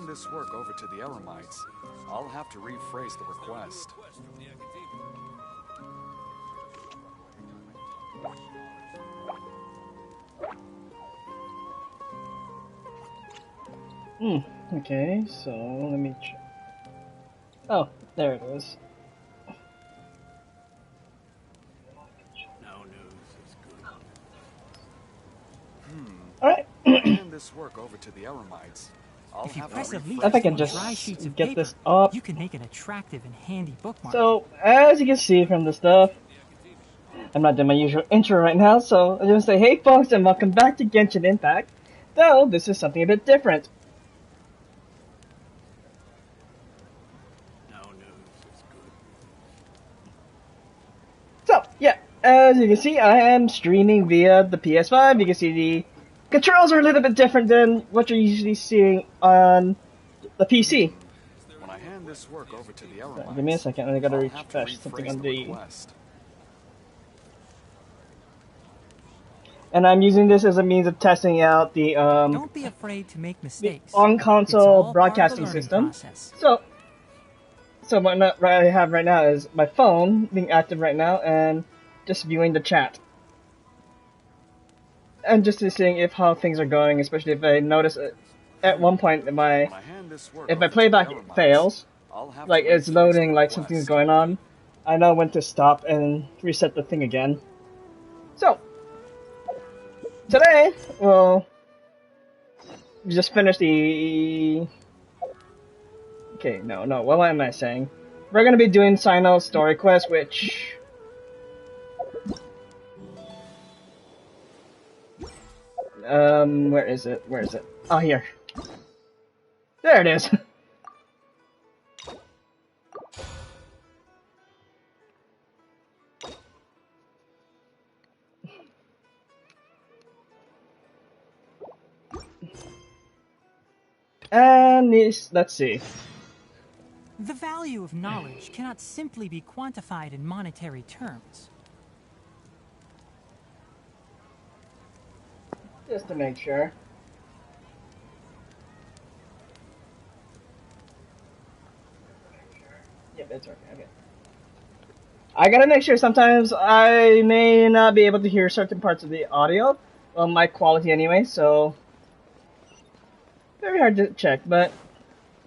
hand this work over to the Eremites, I'll have to rephrase the request. Okay, so let me check. Oh, there it is. No news is good. Alright. Hand this work over to the Eremites. If you press a leaf If I can on just dry sheets of get paper, this up. you can make an attractive and handy bookmark. So, as you can see from the stuff, I'm not doing my usual intro right now, so I'm going to say, hey folks, and welcome back to Genshin Impact, though this is something a bit different. No news is good. So, yeah, as you can see, I am streaming via the PS5. You can see the controls are a little bit different than what you're usually seeing on the PC. When I hand this work over to the Eremites, Give me a second, I gotta I'll have to refresh something rephrase on the the... request. And I'm using this as a means of testing out the Don't be afraid to make mistakes. on-console broadcasting system. So what I have right now is my phone being active right now and just viewing the chat. And just to seeing if how things are going, especially if I notice at one point if my playback fails, like it's loading, like something's going on, I know when to stop and reset the thing again. So today, we'll just finish the... Okay, no, what am I saying? We're gonna be doing Cyno story quest, which... where is it? Oh, here. There it is! And this, let's see. The value of knowledge cannot simply be quantified in monetary terms. Just to make sure. Yep, it's okay. I gotta make sure sometimes I may not be able to hear certain parts of the audio. Well, my quality anyway, so... Very hard to check, but...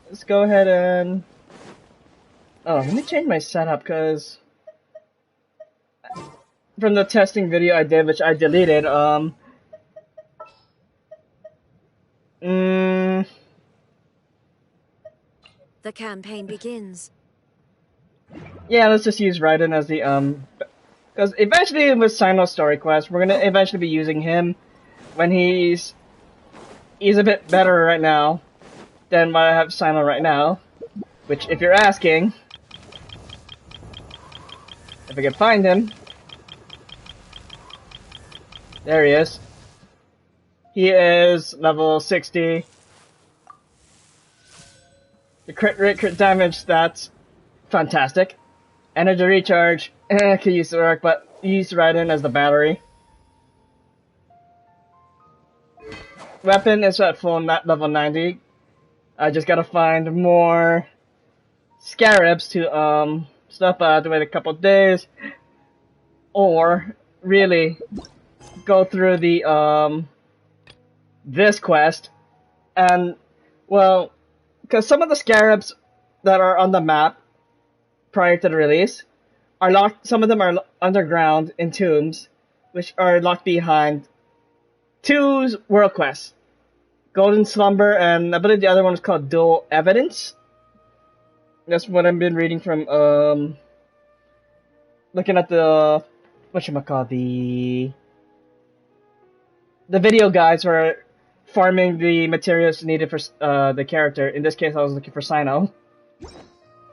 Let's go ahead and... Oh, let me change my setup, because... From the testing video I did, which I deleted, The campaign begins. Yeah, let's just use Raiden as the, because eventually with Cyno Story Quest, we're gonna eventually be using him when he's a bit better right now than what I have Cyno right now. Which, if you're asking, if I can find him, there he is. He is level 60. The crit damage stats, fantastic. Energy recharge, could use to work, but use Raiden as the battery. Weapon is at full level 90. I just gotta find more scarabs to stuff, but I have to wait a couple of days. Or really go through the this quest and, well, because some of the scarabs that are on the map prior to the release are locked. Some of them are underground in tombs, which are locked behind two world quests: Golden Slumber, and I believe the other one is called Dual Evidence. That's what I've been reading from. Looking at the the video guides for farming the materials needed for the character. In this case, I was looking for Cyno.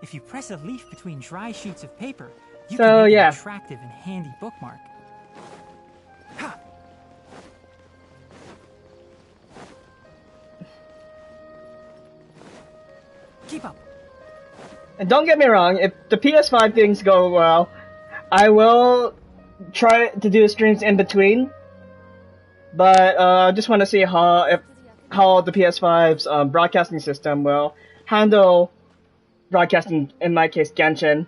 If you press a leaf between dry sheets of paper, you So, can make yeah. an attractive and handy bookmark. Ha! Keep up. And don't get me wrong, if the PS5 things go well, I will try to do streams in between. But I just want to see how how the PS5's broadcasting system will handle broadcasting, in my case, Genshin.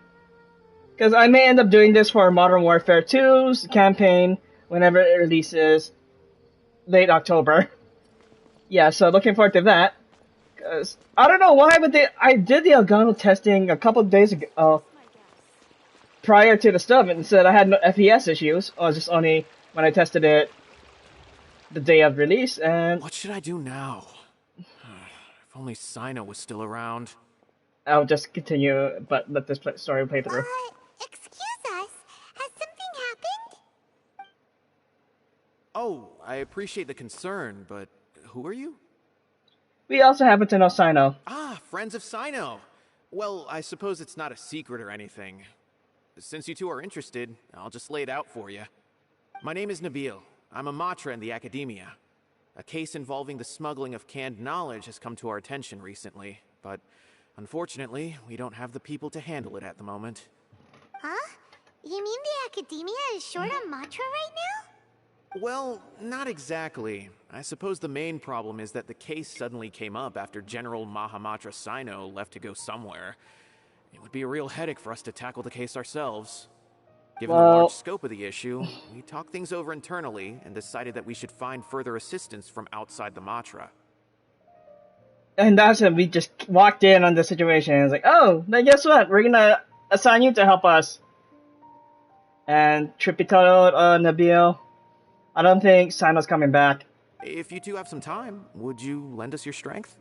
Because I may end up doing this for Modern Warfare 2's campaign whenever it releases late October. Yeah, so looking forward to that. Cause I don't know why, but I did the Elgato testing a couple of days ago, prior to the stuff, and said I had no FPS issues. Or just only when I tested it the day of release, and What should I do now? If only Cyno was still around. I'll just continue, but let this story play through. Excuse us. Has something happened? Oh, I appreciate the concern, but who are you? We also happen to know Cyno. Ah, friends of Cyno. Well, I suppose it's not a secret or anything. Since you two are interested, I'll just lay it out for you. My name is Nabil. I'm a matra in the academia. A case involving the smuggling of canned knowledge has come to our attention recently, but unfortunately, we don't have the people to handle it at the moment. Huh? You mean the academia is short on matra right now? Well, not exactly. I suppose the main problem is that the case suddenly came up after General Mahamatra Cyno left to go somewhere. It would be a real headache for us to tackle the case ourselves. Given the large scope of the issue, we talked things over internally and decided that we should find further assistance from outside the Matra. And that's when we just walked in on the situation and was like, oh, then guess what? We're gonna assign you to help us. And Trippy told Nabil, I don't think Cyno's coming back. If you two have some time, would you lend us your strength?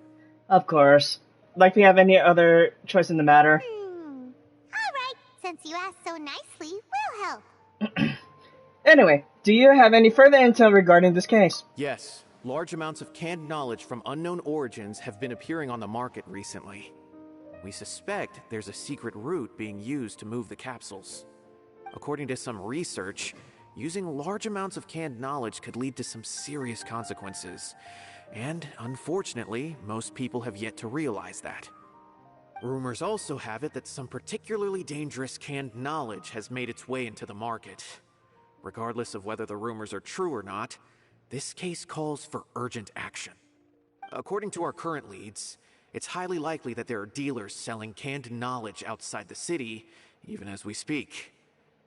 Of course. Like we have any other choice in the matter. Alright, since you asked so nicely, we'll help. Anyway, do you have any further intel regarding this case? Yes. Large amounts of canned knowledge from unknown origins have been appearing on the market recently. We suspect there's a secret route being used to move the capsules. According to some research, using large amounts of canned knowledge could lead to some serious consequences. And, unfortunately, most people have yet to realize that. Rumors also have it that some particularly dangerous canned knowledge has made its way into the market. Regardless of whether the rumors are true or not, this case calls for urgent action. According to our current leads, it's highly likely that there are dealers selling canned knowledge outside the city, even as we speak.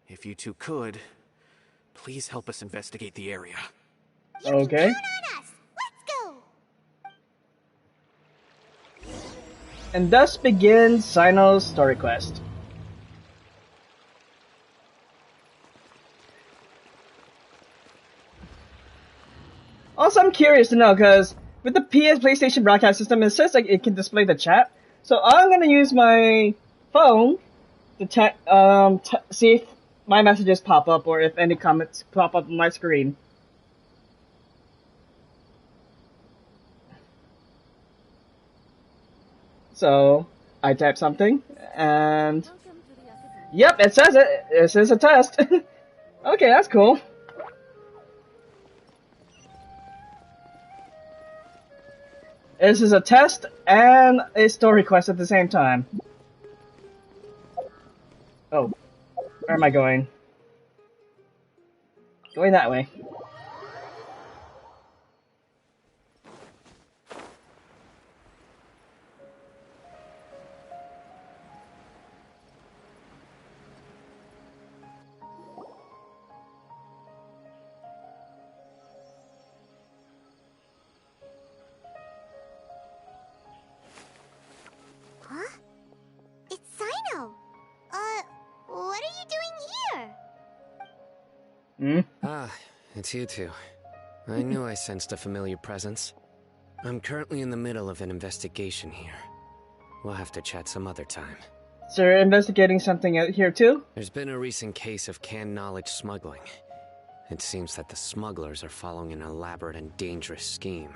If you two could, please help us investigate the area. You Okay. can count on us. Let's go. And thus begins Cyno's story quest. Also, I'm curious to know, because with the PlayStation broadcast system, it says like it can display the chat. So I'm gonna use my phone to see if my messages pop up or if any comments pop up on my screen. So I type something, and yep, it says it. It says a test. Okay, that's cool. This is a test and a story quest at the same time. Oh, where am I going? Going that way. Huh? It's Cyno. What are you doing here? Ah, it's you two. I knew I sensed a familiar presence. I'm currently in the middle of an investigation here. We'll have to chat some other time. So you're investigating something out here too? There's been a recent case of canned knowledge smuggling. It seems that the smugglers are following an elaborate and dangerous scheme.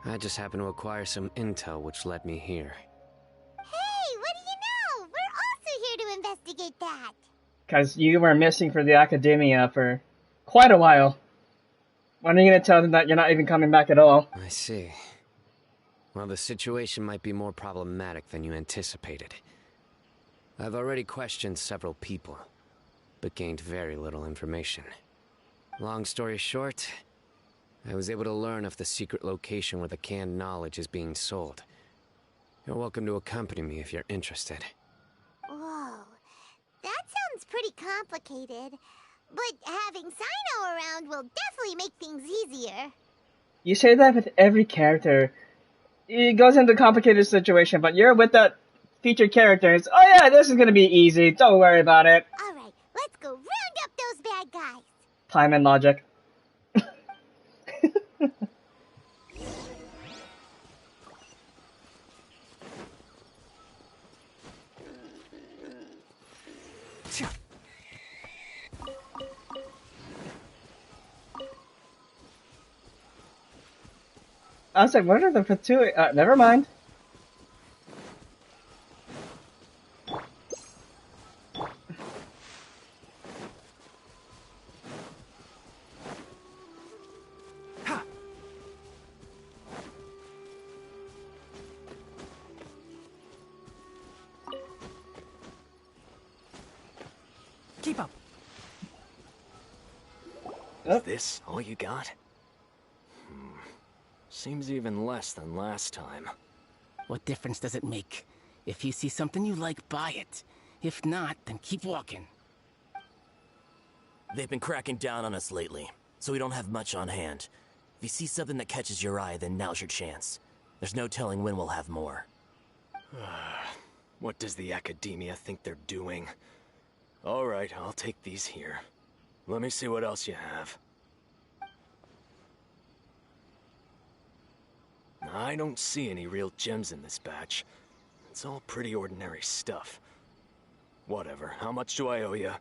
I just happened to acquire some intel which led me here. Hey, what do you know? We're also here to investigate that. Because you were missing for the academia for quite a while. When are you going to tell them that you're not even coming back at all? I see. Well, the situation might be more problematic than you anticipated. I've already questioned several people, but gained very little information. Long story short, I was able to learn of the secret location where the canned knowledge is being sold. You're welcome to accompany me if you're interested. Whoa, that sounds pretty complicated. But having Cyno around will definitely make things easier. You say that with every character. It goes into a complicated situation, but you're with that featured characters. Oh yeah, this is gonna be easy. Don't worry about it. Alright, let's go round up those bad guys. Time and logic. I was like, what are the two? Never mind. Keep up. Is this all you got? Seems even less than last time. What difference does it make? If you see something you like, buy it. If not, then keep walking. They've been cracking down on us lately, so we don't have much on hand. If you see something that catches your eye, then now's your chance. There's no telling when we'll have more. What does the academia think they're doing? Alright, I'll take these here. Let me see what else you have. I don't see any real gems in this batch. It's all pretty ordinary stuff. Whatever, how much do I owe you?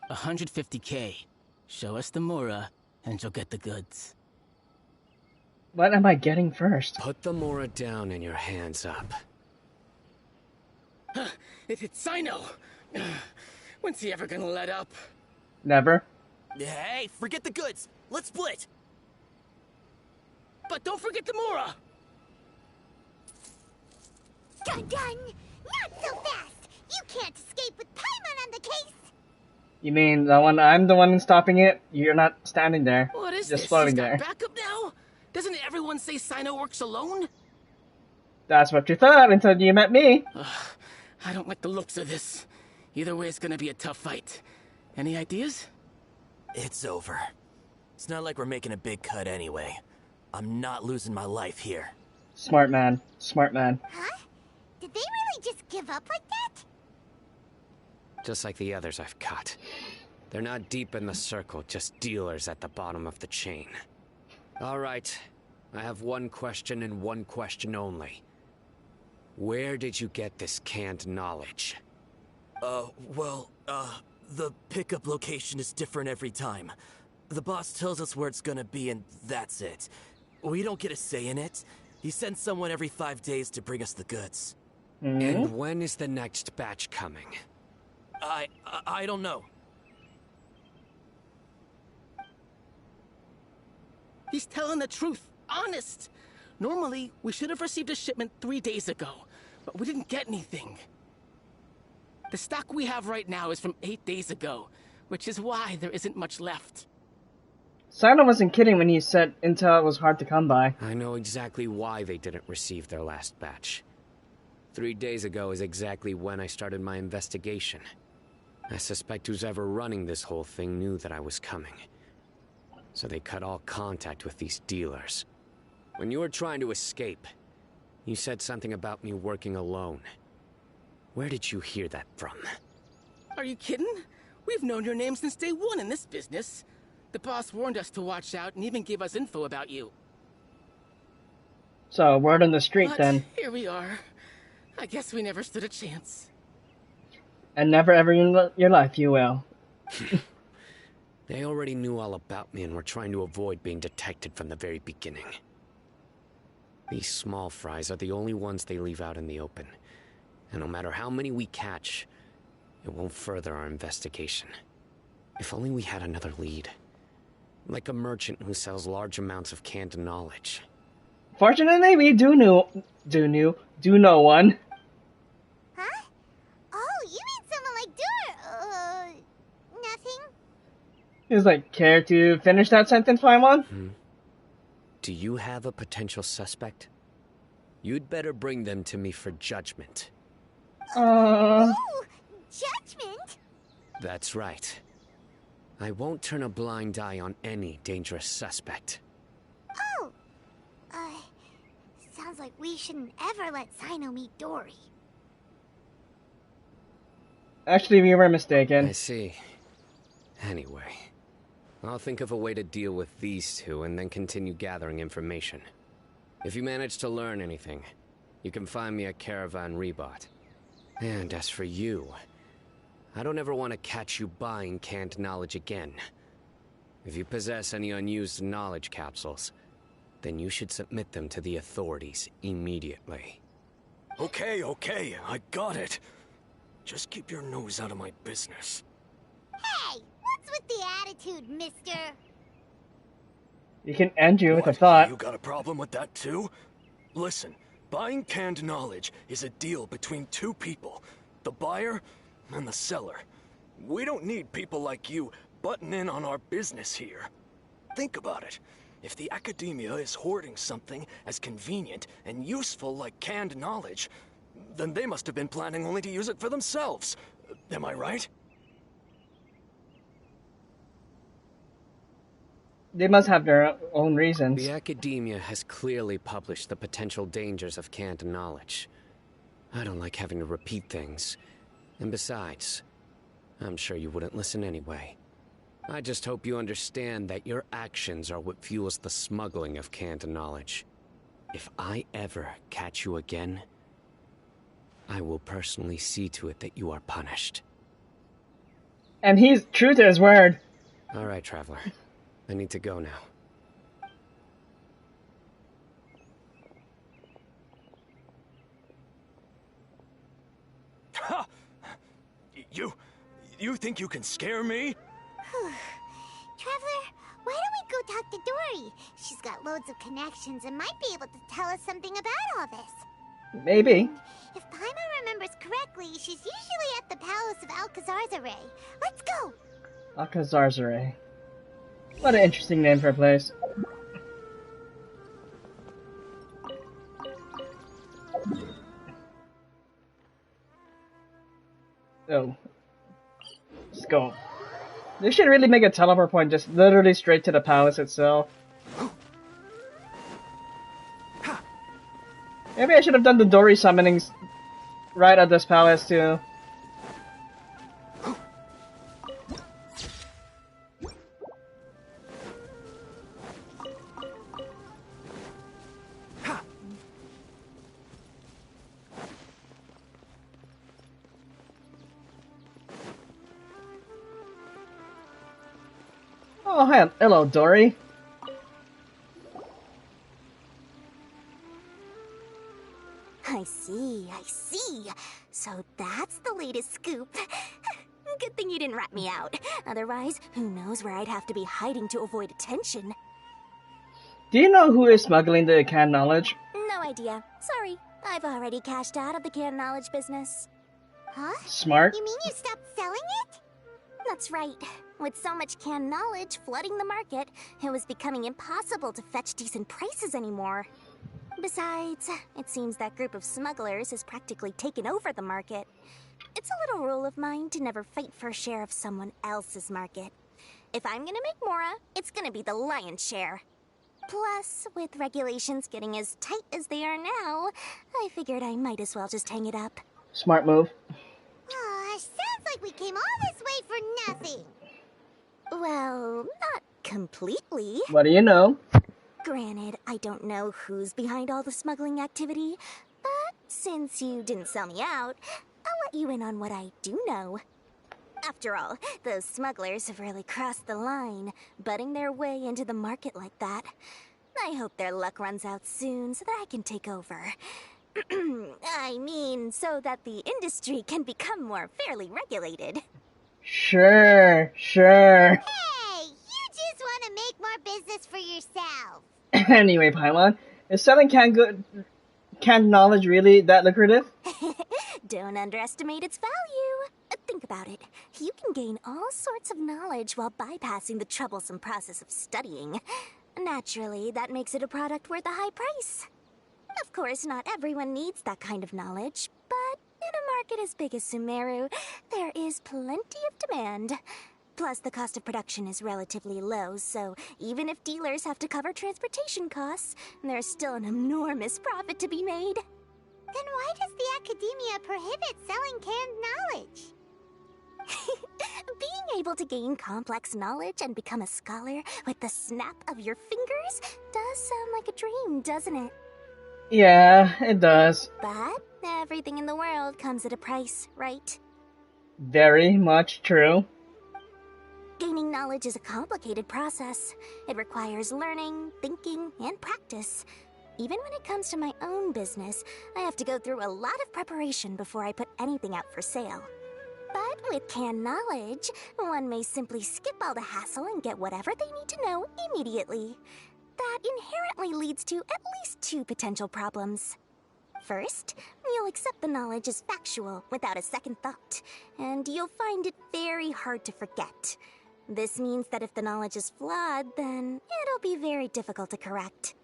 150K. Show us the Mora, and you'll get the goods. What am I getting first? Put the Mora down and your hands up. It's Cyno! When's he ever gonna let up? Never. Hey, forget the goods! Let's split! But don't forget the Mora! Dun dun! Not so fast! You can't escape with Paimon on the case! You mean the one I'm the one stopping it? You're not standing there. What is just this? floating He's got there. backup now? Doesn't everyone say Cyno works alone? That's what you thought until you met me. I don't like the looks of this. Either way, it's gonna be a tough fight. Any ideas? It's over. It's not like we're making a big cut anyway. I'm not losing my life here. Smart man. Smart man. Huh? Did they really just give up like that? Just like the others I've caught. They're not deep in the circle, just dealers at the bottom of the chain. All right, I have one question and one question only. Where did you get this canned knowledge? The pickup location is different every time. The boss tells us where it's gonna be and that's it. We don't get a say in it. He sends someone every 5 days to bring us the goods. And when is the next batch coming? I don't know. He's telling the truth. Honest. Normally, we should have received a shipment 3 days ago, but we didn't get anything. The stock we have right now is from 8 days ago, which is why there isn't much left. Cyno wasn't kidding when he said intel was hard to come by. I know exactly why they didn't receive their last batch. 3 days ago is exactly when I started my investigation. I suspect who's ever running this whole thing knew that I was coming. So they cut all contact with these dealers. When you were trying to escape, you said something about me working alone. Where did you hear that from? Are you kidding? We've known your name since day one in this business. The boss warned us to watch out and even gave us info about you. So, word on the street But then. here we are. I guess we never stood a chance. And never ever in your life you will. They already knew all about me and were trying to avoid being detected from the very beginning. These small fries are the only ones they leave out in the open. And no matter how many we catch, it won't further our investigation. If only we had another lead. Like a merchant who sells large amounts of canned knowledge. Fortunately, we do know one. Huh? Oh, you mean someone like nothing? He was like, care to finish that sentence, Paimon? Do you have a potential suspect? You'd better bring them to me for judgment. Ooh, judgment? That's right. I won't turn a blind eye on any dangerous suspect. Oh! Sounds like we shouldn't ever let Cyno meet Dory. Actually, we were mistaken. I see. Anyway, I'll think of a way to deal with these two and then continue gathering information. If you manage to learn anything, you can find me at Caravan Rebot. And as for you, I don't ever want to catch you buying canned knowledge again. If you possess any unused knowledge capsules, then you should submit them to the authorities immediately. Okay, I got it. Just keep your nose out of my business. Hey, what's with the attitude, mister? You can end you with a What, thought. You got a problem with that too? Listen, buying canned knowledge is a deal between two people. The buyer and the seller. We don't need people like you butting in on our business here. Think about it. If the academia is hoarding something as convenient and useful like canned knowledge, then they must have been planning only to use it for themselves. Am I right? They must have their own reasons. The academia has clearly published the potential dangers of canned knowledge. I don't like having to repeat things. And besides, I'm sure you wouldn't listen anyway. I just hope you understand that your actions are what fuels the smuggling of canned knowledge. If I ever catch you again, I will personally see to it that you are punished. And he's true to his word. All right, Traveler. I need to go now. Ha! You think you can scare me? Traveler, why don't we go talk to Dory? She's got loads of connections and might be able to tell us something about all this. Maybe. If Paimon remembers correctly, she's usually at the palace of Alcazar's. Let's go! Alcazar's. What an interesting name for a place. Oh. Let's go. They should really make a teleport point just literally straight to the palace itself. Maybe I should have done the Dory summonings right at this palace too. Oh, hi. Hello, Dory. I see. So that's the latest scoop. Good thing you didn't rat me out. Otherwise, who knows where I'd have to be hiding to avoid attention. Do you know who is smuggling the canned knowledge? No idea. Sorry. I've already cashed out of the canned knowledge business. Huh? Smart. You mean you stopped selling it? That's right. With so much canned knowledge flooding the market, it was becoming impossible to fetch decent prices anymore. Besides, it seems that group of smugglers has practically taken over the market. It's a little rule of mine to never fight for a share of someone else's market. If I'm gonna make Mora, it's gonna be the lion's share. Plus, with regulations getting as tight as they are now, I figured I might as well just hang it up. Smart move. Sounds like we came all this way for nothing. Well, not completely. What do you know? Granted, I don't know who's behind all the smuggling activity, but since you didn't sell me out, I'll let you in on what I do know. After all, those smugglers have really crossed the line, butting their way into the market like that. I hope their luck runs out soon so that I can take over. I mean, so that the industry can become more fairly regulated. Sure. Hey, you just want to make more business for yourself. Anyway, Paimon, is selling canned knowledge really that lucrative? Don't underestimate its value. Think about it. You can gain all sorts of knowledge while bypassing the troublesome process of studying. Naturally, that makes it a product worth a high price. Of course, not everyone needs that kind of knowledge, but in a market as big as Sumeru, there is plenty of demand. Plus, the cost of production is relatively low, so even if dealers have to cover transportation costs, there's still an enormous profit to be made. Then why does the Academia prohibit selling canned knowledge? Being able to gain complex knowledge and become a scholar with the snap of your fingers does sound like a dream, doesn't it? Yeah, it does. But everything in the world comes at a price, right? Very much true. Gaining knowledge is a complicated process. It requires learning, thinking, and practice. Even when it comes to my own business, I have to go through a lot of preparation before I put anything out for sale. But with canned knowledge, one may simply skip all the hassle and get whatever they need to know immediately. That inherently leads to at least two potential problems. First, you'll accept the knowledge as factual without a second thought, and you'll find it very hard to forget. This means that if the knowledge is flawed, then it'll be very difficult to correct.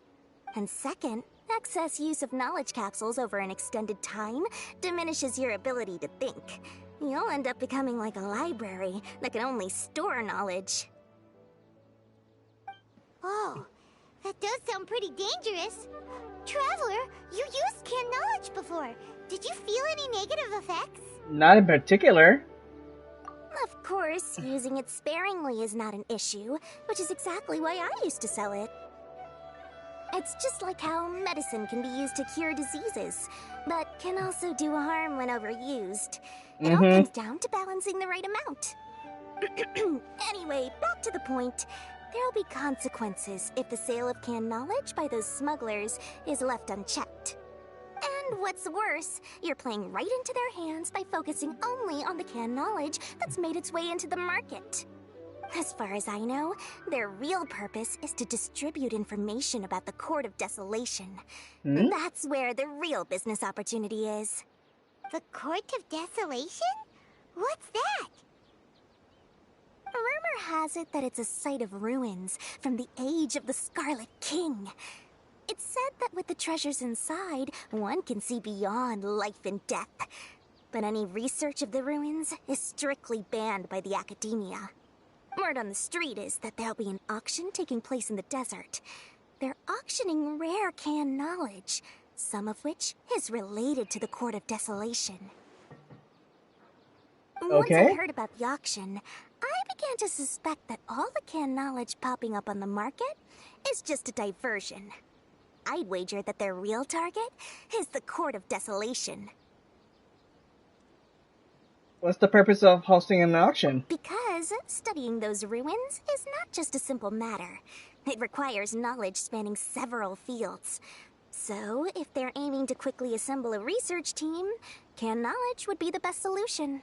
And second, excess use of knowledge capsules over an extended time diminishes your ability to think. You'll end up becoming like a library that can only store knowledge. Oh, that does sound pretty dangerous. Traveler, you used canned knowledge before. Did you feel any negative effects? Not in particular. Of course, using it sparingly is not an issue, which is exactly why I used to sell it. It's just like how medicine can be used to cure diseases, but can also do harm when overused. It all comes down to balancing the right amount. Anyway, back to the point. There'll be consequences if the sale of canned knowledge by those smugglers is left unchecked. And what's worse, you're playing right into their hands by focusing only on the canned knowledge that's made its way into the market. As far as I know, their real purpose is to distribute information about the Court of Desolation. That's where the real business opportunity is. The Court of Desolation? What's that? Rumor has it that it's a site of ruins from the age of the Scarlet King. It's said that with the treasures inside, one can see beyond life and death. But any research of the ruins is strictly banned by the Academia. Word on the street is that there'll be an auction taking place in the desert. They're auctioning rare canned knowledge, some of which is related to the Court of Desolation. Once I heard about the auction, I began to suspect that all the canned knowledge popping up on the market is just a diversion. I'd wager that their real target is the Court of Desolation. What's the purpose of hosting an auction? Because studying those ruins is not just a simple matter. It requires knowledge spanning several fields. So, if they're aiming to quickly assemble a research team, canned knowledge would be the best solution.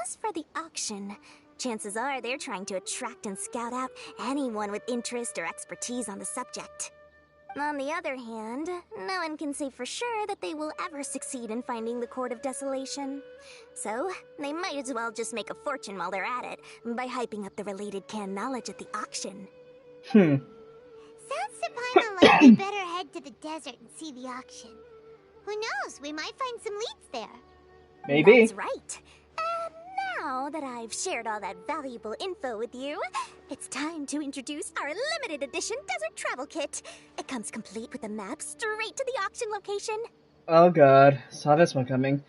As for the auction, chances are they're trying to attract and scout out anyone with interest or expertise on the subject. On the other hand, no one can say for sure that they will ever succeed in finding the Court of Desolation. So, they might as well just make a fortune while they're at it by hyping up the related canned knowledge at the auction. Sounds to Paimon like we better head to the desert and see the auction. Who knows, we might find some leads there. Maybe. That's right. And now that I've shared all that valuable info with you, it's time to introduce our limited edition desert travel kit. It comes complete with a map straight to the auction location. Oh god, saw this one coming.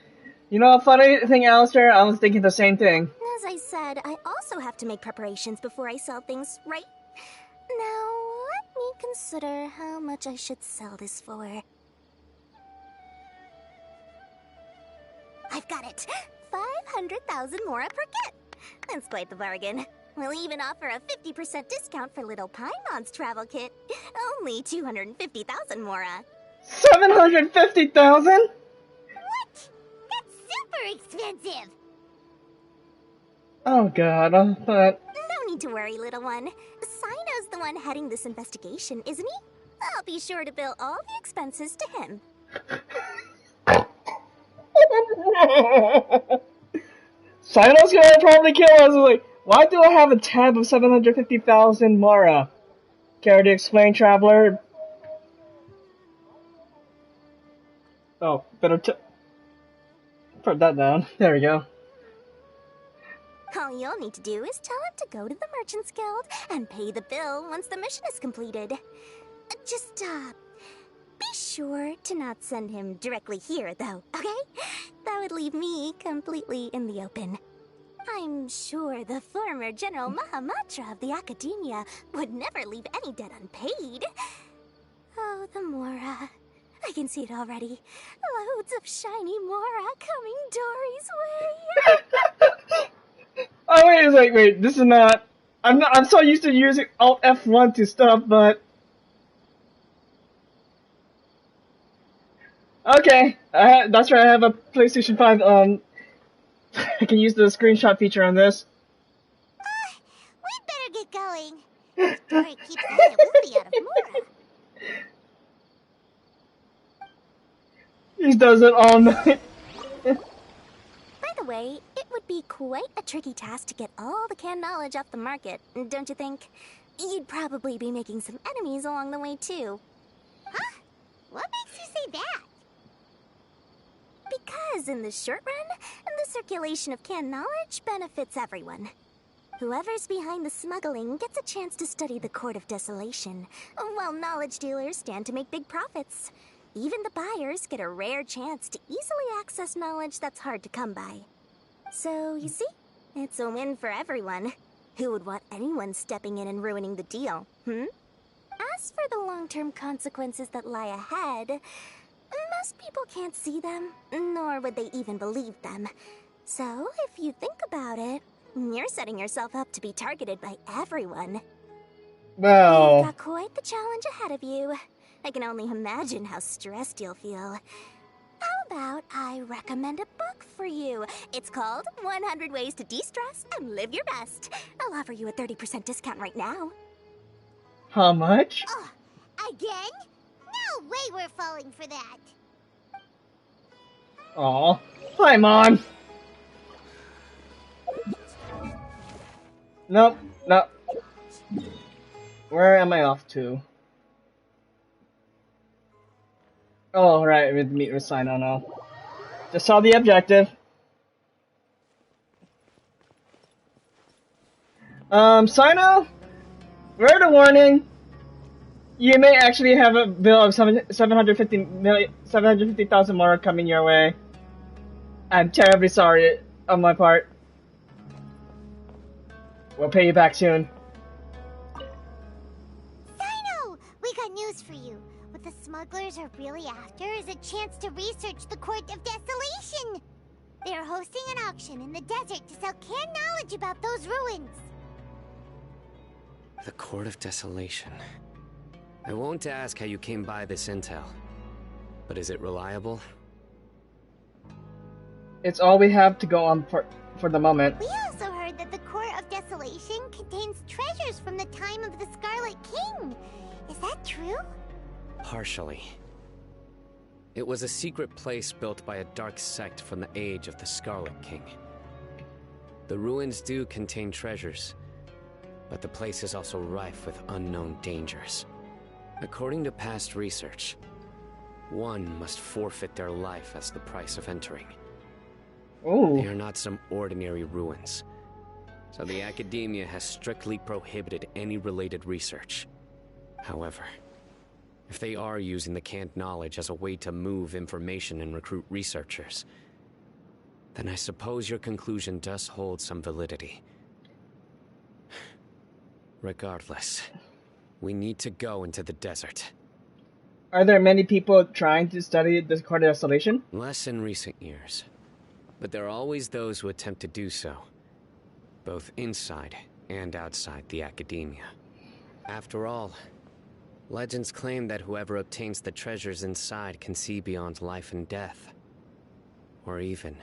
You know, funny thing, Alistair, I was thinking the same thing. As I said, I also have to make preparations before I sell things, right? Now, let me consider how much I should sell this for. I've got it! 500,000 mora per kit! That's quite the bargain. We'll even offer a 50% discount for little Paimon's travel kit. Only 250,000 mora. 750,000? What? That's super expensive! Oh god, but... No need to worry, little one. Cyno's the one heading this investigation, isn't he? I'll be sure to bill all the expenses to him. Cyno's gonna probably kill us. Like, why do I have a tab of 750,000 Mara? Care to explain, traveler? Oh, better put that down. There we go. All you'll need to do is tell him to go to the Merchant's Guild and pay the bill once the mission is completed. Just, be sure to not send him directly here, though, okay? That would leave me completely in the open. I'm sure the former General Mahamatra of the Academia would never leave any debt unpaid. Oh, the Mora. I can see it already. Loads of shiny Mora coming Dory's way. Oh wait, it's like wait, this is not. I'm so used to using Alt F1 to stuff, but okay. That's right. I have a PlayStation 5. I can use the screenshot feature on this. We'd better get going. If Dory keeps on it, we'll be out of Mora. He does it all night. By the way, it would be quite a tricky task to get all the canned knowledge off the market, don't you think? You'd probably be making some enemies along the way, too. Huh? What makes you say that? Because in the short run, the circulation of canned knowledge benefits everyone. Whoever's behind the smuggling gets a chance to study the Court of Desolation, while knowledge dealers stand to make big profits. Even the buyers get a rare chance to easily access knowledge that's hard to come by. So, you see, it's a win for everyone. Who would want anyone stepping in and ruining the deal, As for the long-term consequences that lie ahead, most people can't see them, nor would they even believe them. So, if you think about it, you're setting yourself up to be targeted by everyone. Well, You've got quite the challenge ahead of you. I can only imagine how stressed you'll feel. How about I recommend a book for you? It's called 100 Ways to De-Stress and Live Your Best. I'll offer you a 30% discount right now. how much? Oh, again? No way we're falling for that. Aw, hi, Mom. Nope, nope. Where am I off to? Oh, right, with meet with Cyno now. Just saw the objective. Cyno? Word of warning. You may actually have a bill of 750,000 more coming your way. I'm terribly sorry on my part. We'll pay you back soon. Cyno! We got news for you. What the smugglers are really after is a chance to research the Court of Desolation. They are hosting an auction in the desert to sell canned knowledge about those ruins. The Court of Desolation. I won't ask how you came by this intel, but is it reliable? It's all we have to go on for the moment. We also heard that the Court of Desolation contains treasures from the time of the Scarlet King. Is that true? Partially. It was a secret place built by a dark sect from the age of the Scarlet King. The ruins do contain treasures, but the place is also rife with unknown dangers. According to past research, one must forfeit their life as the price of entering. Ooh. They are not some ordinary ruins, so the Academia has strictly prohibited any related research. However, if they are using the canned knowledge as a way to move information and recruit researchers, then I suppose your conclusion does hold some validity. Regardless, we need to go into the desert. Are there many people trying to study the Court of Desolation? Less in recent years, but there are always those who attempt to do so, both inside and outside the Academia. After all, legends claim that whoever obtains the treasures inside can see beyond life and death, or even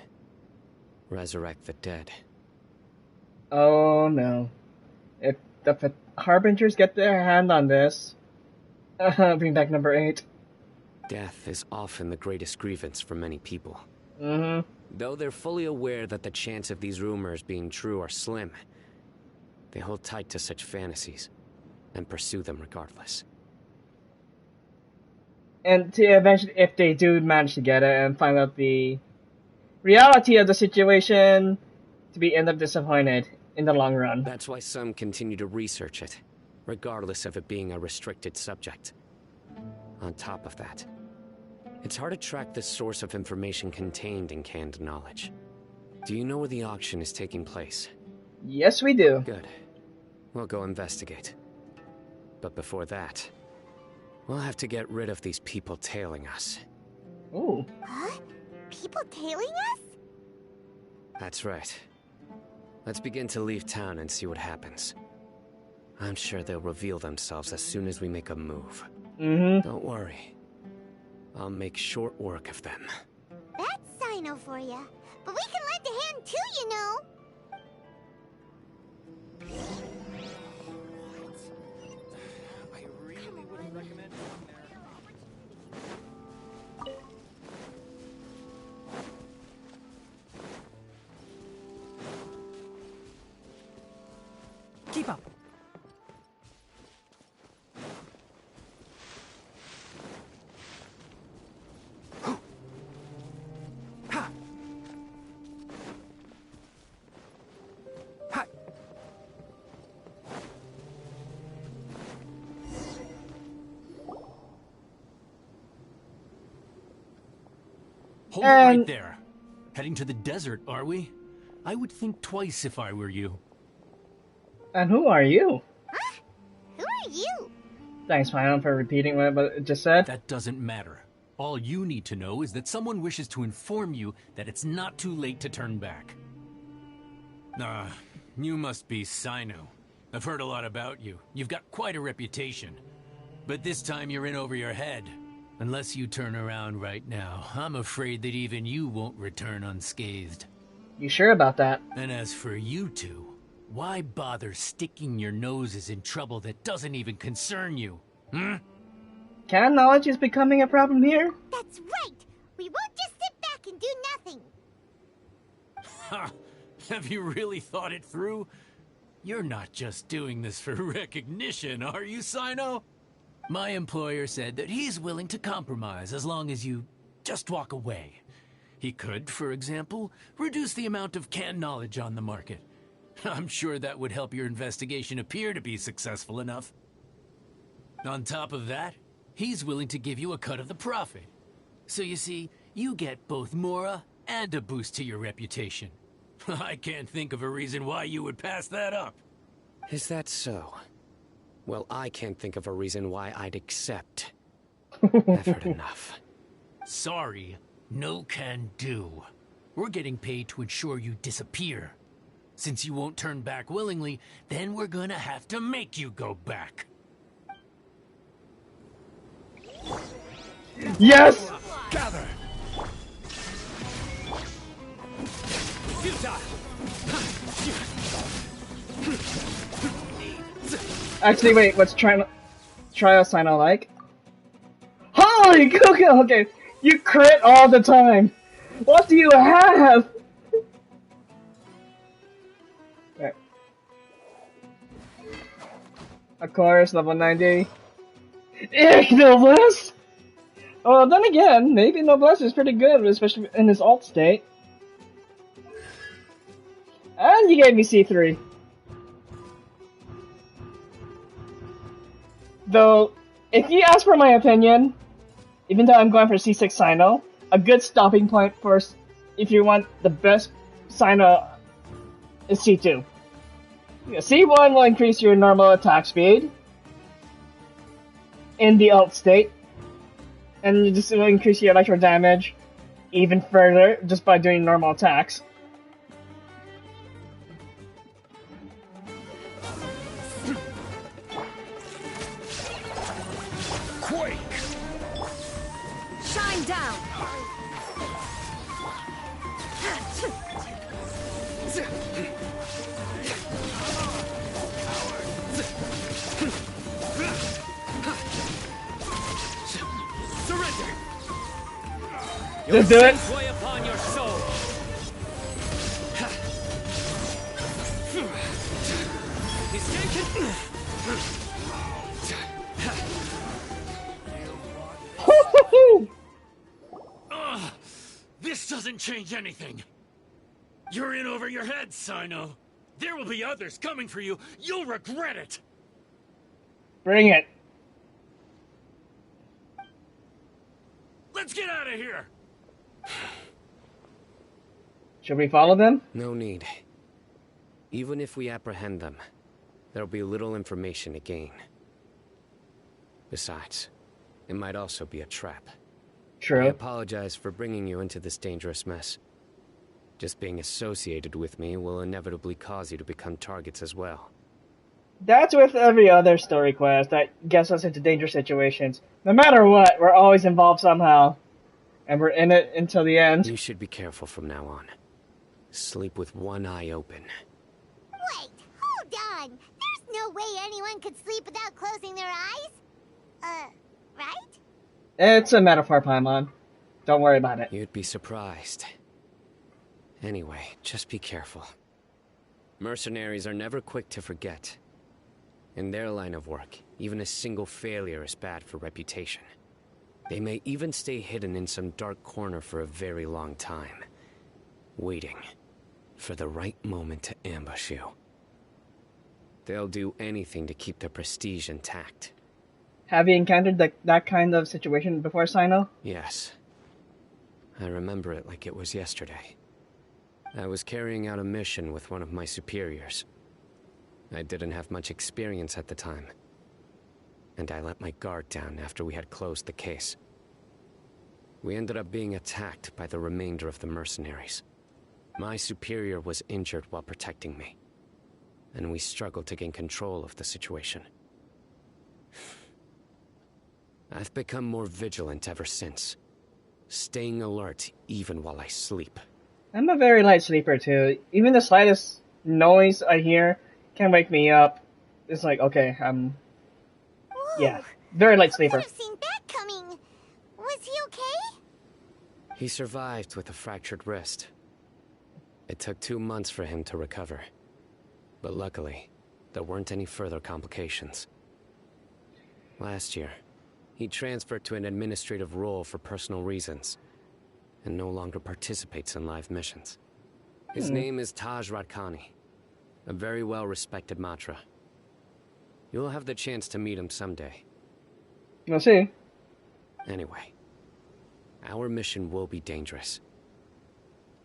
resurrect the dead. Oh no. If the Harbingers get their hand on this, bring back number 8. Death is often the greatest grievance for many people. Mm-hmm. Though they're fully aware that the chance of these rumors being true are slim, they hold tight to such fantasies. and pursue them regardless. And to eventually, if they do manage to get it and find out the reality of the situation, to end up disappointed in the long run. That's why some continue to research it, regardless of it being a restricted subject. On top of that, it's hard to track the source of information contained in canned knowledge. Do you know where the auction is taking place? Yes, we do. Good. We'll go investigate. But before that, we'll have to get rid of these people tailing us. Ooh. Huh? People tailing us? That's right. Let's begin to leave town and see what happens. I'm sure they'll reveal themselves as soon as we make a move. Don't worry. I'll make short work of them. That's Cyno for you. But we can lend a hand too, you know. I really wouldn't recommend going there. Keep up. Hold it right there. Heading to the desert, are we? I would think twice if I were you. And who are you? Huh? Who are you? Thanks, Final, for repeating what I just said. That doesn't matter. All you need to know is that someone wishes to inform you that it's not too late to turn back. You must be Cyno. I've heard a lot about you. You've got quite a reputation. But this time you're in over your head. Unless you turn around right now, I'm afraid that even you won't return unscathed. You sure about that? And as for you two, why bother sticking your noses in trouble that doesn't even concern you? Canon knowledge is becoming a problem here? That's right! We won't just sit back and do nothing! Ha! Have you really thought it through? You're not just doing this for recognition, are you, Cyno? My employer said that he's willing to compromise as long as you just walk away. He could, for example, reduce the amount of canned knowledge on the market. I'm sure that would help your investigation appear to be successful enough. On top of that, he's willing to give you a cut of the profit. So you see, you get both Mora and a boost to your reputation. I can't think of a reason why you would pass that up. Is that so? Well, I can't think of a reason why I'd accept. I've heard enough. Sorry, no can do. We're getting paid to ensure you disappear. Since you won't turn back willingly, then we're gonna have to make you go back. Yes! Gather! Actually, wait, what's trial Cyno like? Holy, okay, you crit all the time! What do you have? Right. Of course, level 90. Noblesse! Oh, then again, maybe Noblesse is pretty good, especially in his alt state. And you gave me C3. Though, if you ask for my opinion, even though I'm going for C6 Cyno, a good stopping point for if you want the best Cyno is C2. C1 will increase your normal attack speed in the alt state, and you just will increase your electro damage even further just by doing normal attacks. Shine down! Surrender! Just do it! Sway upon your soul! He's taken! This doesn't change anything. You're in over your head, Cyno. There will be others coming for you. You'll regret it. Bring it. Let's get out of here. Should we follow them? No need. Even if we apprehend them, there'll be little information to gain. Besides, it might also be a trap. True. I apologize for bringing you into this dangerous mess. Just being associated with me will inevitably cause you to become targets as well. That's with every other story quest that gets us into dangerous situations. No matter what, we're always involved somehow. And we're in it until the end. You should be careful from now on. Sleep with one eye open. Wait, hold on. There's no way anyone could sleep without closing their eyes. Right? It's a metaphor, Paimon. Don't worry about it. You'd be surprised. Anyway, just be careful. Mercenaries are never quick to forget. In their line of work, even a single failure is bad for reputation. They may even stay hidden in some dark corner for a very long time, waiting for the right moment to ambush you. They'll do anything to keep their prestige intact. Have you encountered that kind of situation before, Cyno? Yes. I remember it like it was yesterday. I was carrying out a mission with one of my superiors. I didn't have much experience at the time, and I let my guard down after we had closed the case. We ended up being attacked by the remainder of the mercenaries. My superior was injured while protecting me, and we struggled to gain control of the situation. I've become more vigilant ever since, staying alert even while I sleep. I'm a very light sleeper too. Even the slightest noise I hear can wake me up. It's like, okay, yeah, very light sleeper. Could have seen that coming. Was he okay? He survived with a fractured wrist. It took 2 months for him to recover. But luckily, there weren't any further complications. Last year, he transferred to an administrative role for personal reasons, and no longer participates in live missions. His name is Taj Radkani, a very well-respected Matra. You'll have the chance to meet him someday. We'll see. Anyway, our mission will be dangerous.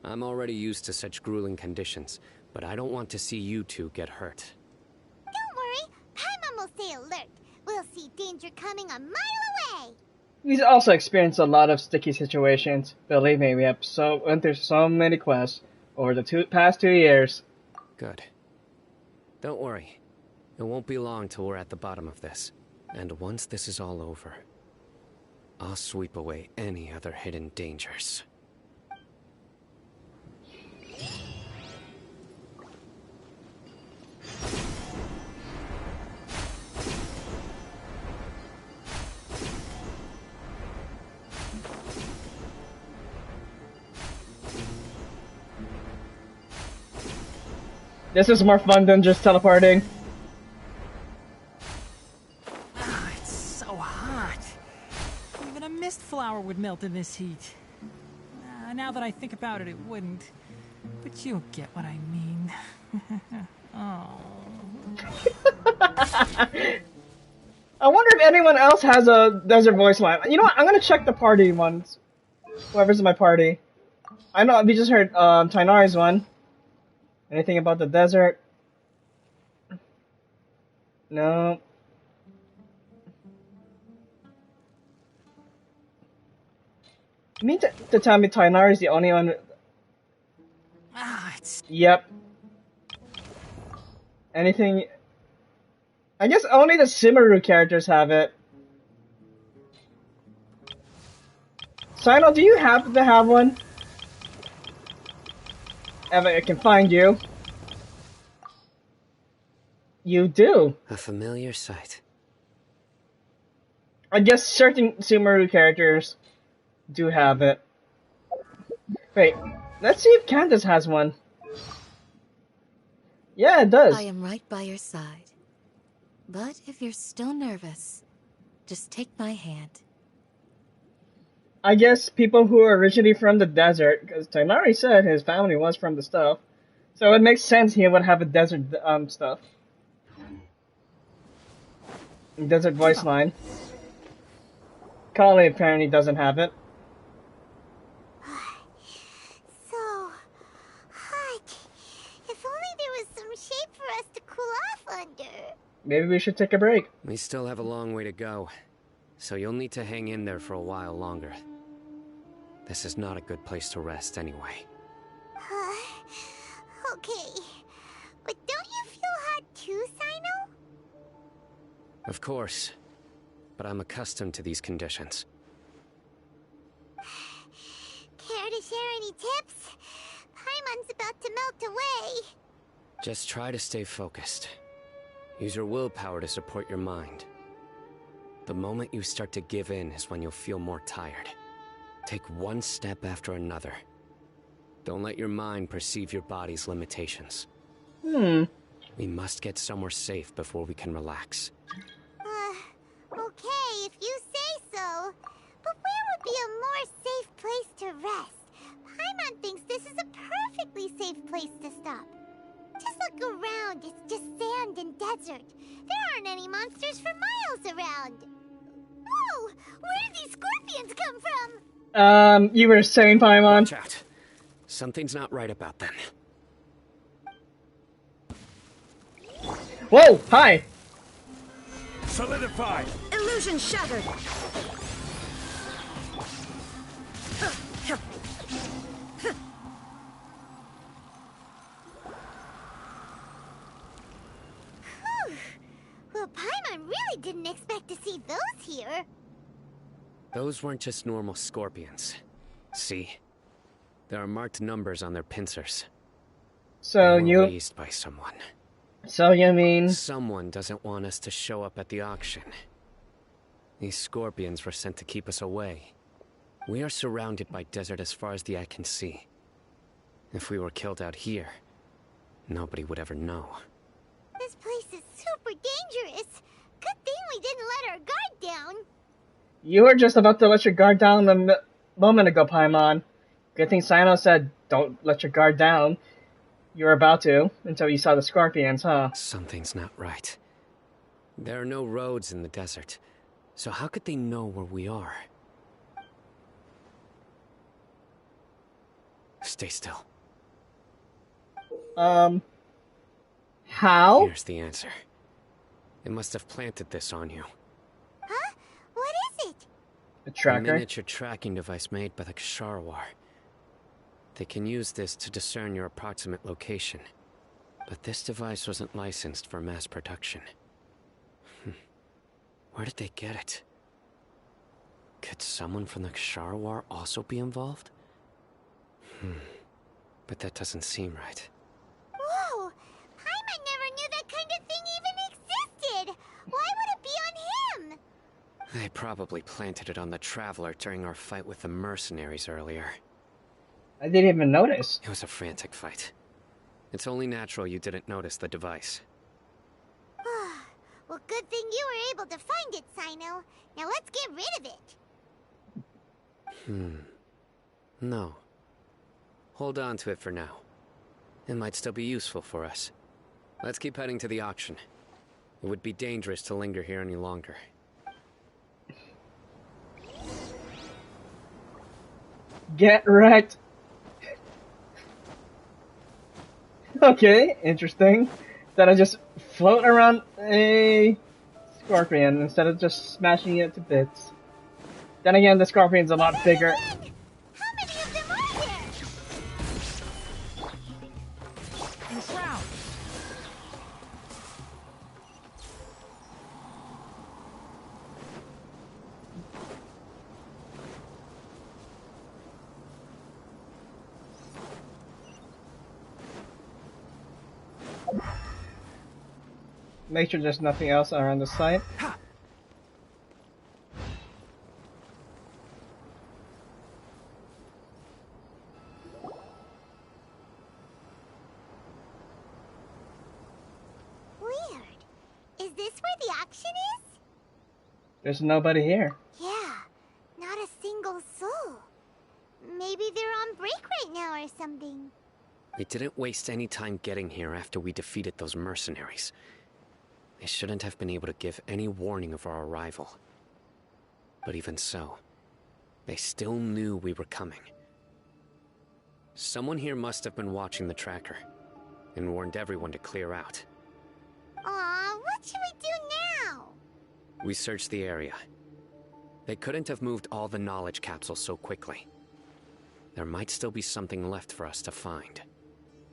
I'm already used to such grueling conditions, but I don't want to see you two get hurt. Don't worry, Paimon will stay alert. We'll see danger coming a mile away. He's also experienced a lot of sticky situations. Believe me, we have went through so many quests over the past 2 years. Good. Don't worry. It won't be long till we're at the bottom of this. And once this is all over, I'll sweep away any other hidden dangers. This is more fun than just teleporting. Ah, it's so hot. Even a mist flower would melt in this heat. Now that I think about it, it wouldn't. But you'll get what I mean. Oh. I wonder if anyone else has a desert voice line. You know what? I'm gonna check the party ones. Whoever's in my party. I know we just heard Tainari's one. Anything about the desert? No. You mean to tell me Tainari is the only one? Ah, it's... Yep. Anything? I guess only the Simaru characters have it. Cyno, do you happen to have one? If I can find you. You do. A familiar sight. I guess certain Sumeru characters do have it. Wait, let's see if Candace has one. Yeah, it does. I am right by your side. But if you're still nervous, just take my hand. I guess people who are originally from the desert, because Tighnari said his family was from the stuff, so it makes sense he would have a desert stuff. Desert voice line. Kali apparently doesn't have it. So hot. If only there was some shade for us to cool off under. Maybe we should take a break. We still have a long way to go, so you'll need to hang in there for a while longer. This is not a good place to rest anyway. Okay. But don't you feel hot too, Cyno? Of course, but I'm accustomed to these conditions. Care to share any tips? Paimon's about to melt away. Just try to stay focused. Use your willpower to support your mind. The moment you start to give in is when you'll feel more tired. Take one step after another. Don't let your mind perceive your body's limitations. We must get somewhere safe before we can relax. Okay, if you say so. But where would be a more safe place to rest? Paimon thinks this is a perfectly safe place to stop. Just look around, it's just sand and desert. There aren't any monsters for miles around. Whoa! Where did these scorpions come from? You were saying, Paimon? Watch out. Something's not right about them. Whoa! Hi! Solidify! Illusion shattered! Well, Paimon really didn't expect to see those here. Those weren't just normal scorpions. See? There are marked numbers on their pincers. So They were you... raised by someone. So you mean... Someone doesn't want us to show up at the auction. These scorpions were sent to keep us away. We are surrounded by desert as far as the eye can see. If we were killed out here, nobody would ever know. This place is super dangerous. Good thing we didn't let our guard down. You were just about to let your guard down a moment ago, Paimon. Good thing Cyno said, don't let your guard down. You were about to, until you saw the scorpions, huh? Something's not right. There are no roads in the desert, so how could they know where we are? Stay still. How? Here's the answer. It must have planted this on you. Huh? What is it? A A tracker? miniature tracking device made by the Ksharwar. They can use this to discern your approximate location. But this device wasn't licensed for mass production. Where did they get it? Could someone from the Ksharwar also be involved? But that doesn't seem right. Whoa! Paimon never knew that kind of thing even existed! Why would it be on him? They probably planted it on the Traveler during our fight with the mercenaries earlier. I didn't even notice. It was a frantic fight. It's only natural you didn't notice the device. Well, good thing you were able to find it, Cyno. Now let's get rid of it. No. Hold on to it for now. It might still be useful for us. Let's keep heading to the auction. It would be dangerous to linger here any longer. Get wrecked. Okay, interesting. That I just float around a scorpion instead of just smashing it to bits. Then again, the scorpion's a lot bigger. How many of them are there? Enshroud! Make sure there's nothing else around the site. Weird. Is this where auction is? There's nobody here. Yeah, not a single soul. Maybe they're on break right now or something. We didn't waste any time getting here after we defeated those mercenaries. They shouldn't have been able to give any warning of our arrival. But even so, they still knew we were coming. Someone here must have been watching the tracker and warned everyone to clear out. Aw, what should we do now? We searched the area. They couldn't have moved all the knowledge capsules so quickly. There might still be something left for us to find.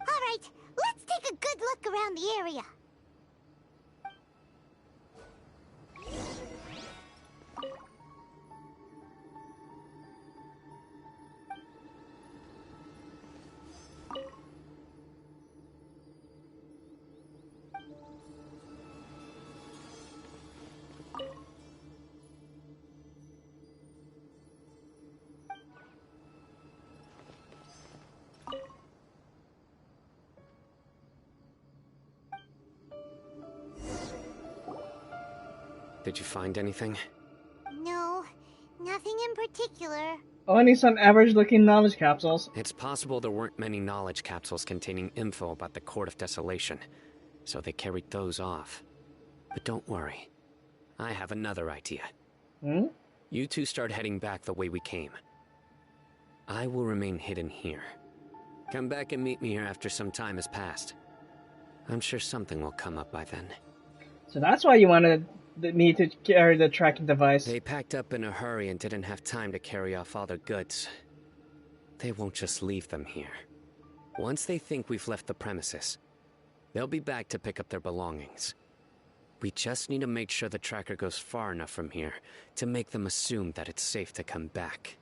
Alright, let's take a good look around the area. Did you find anything? No, nothing in particular. Only some average-looking knowledge capsules. It's possible there weren't many knowledge capsules containing info about the Court of Desolation, so they carried those off. But don't worry. I have another idea. Hmm? You two start heading back the way we came. I will remain hidden here. Come back and meet me here after some time has passed. I'm sure something will come up by then. So that's why you wanted me to carry the tracking device. They packed up in a hurry and didn't have time to carry off all their goods. They won't just leave them here. Once they think we've left the premises, they'll be back to pick up their belongings. We just need to make sure the tracker goes far enough from here to make them assume that it's safe to come back.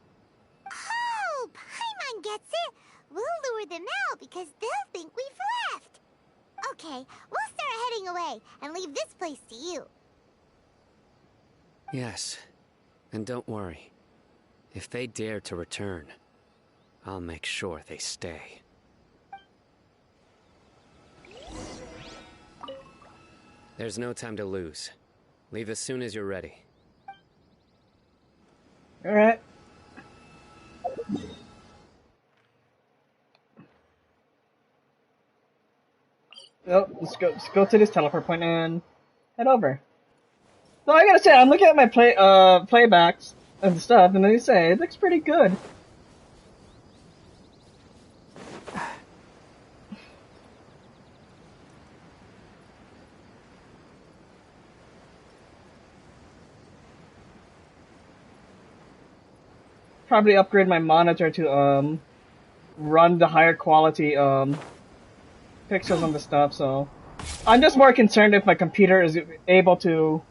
Oh, Paimon gets it. We'll lure them out because they'll think we've left. Okay, we'll start heading away and leave this place to you. Yes, and don't worry. If they dare to return, I'll make sure they stay. There's no time to lose. Leave as soon as you're ready. Alright. Oh, let's go to this teleport point and head over. So I gotta say, I'm looking at my playbacks and stuff, and they say it looks pretty good. Probably upgrade my monitor to run the higher quality pixels on the stuff. So I'm just more concerned if my computer is able to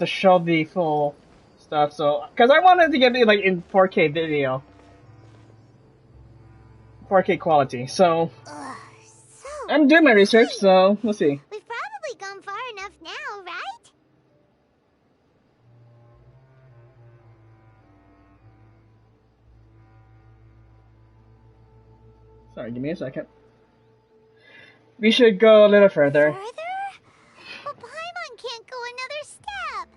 show the full stuff. So because I wanted to get it like in 4K video, 4K quality. So I'm doing my research. So we'll see. We've probably gone far enough now, right? Sorry, give me a second. We should go a little further. Further? Well, Paimon can't go another step.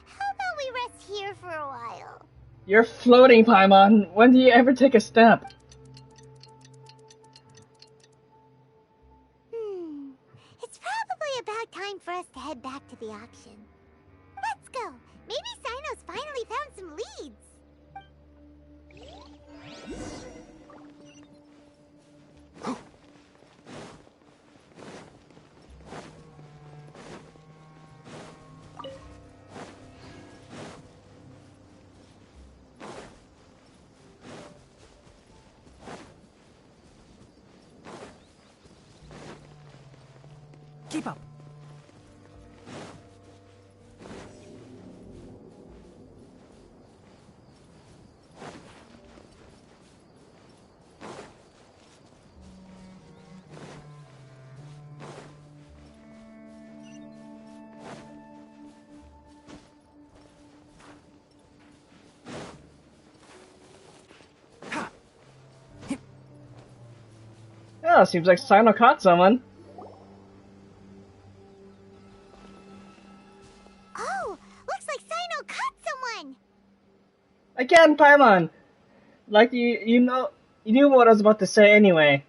How about we rest here for a while? You're floating, Paimon. When do you ever take a step? It's probably about time for us to head back to the auction. Let's go. Maybe Cyno's finally found some leads. Keep up. Oh, seems like Cyno caught someone. Again, Paimon! Like, you know, you knew what I was about to say anyway,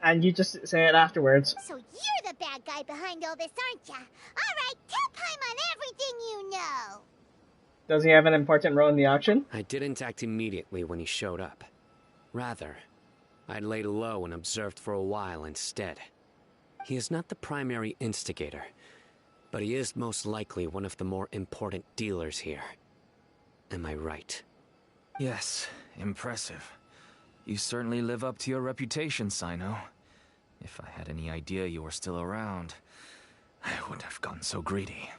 and you just say it afterwards. So you're the bad guy behind all this, aren't ya? Alright, tell Paimon everything you know! Does he have an important role in the auction? I didn't act immediately when he showed up. Rather, I laid low and observed for a while instead. He is not the primary instigator, but he is most likely one of the more important dealers here. Am I right? Yes, impressive. You certainly live up to your reputation, Cyno. If I had any idea you were still around, I wouldn't have gotten so greedy.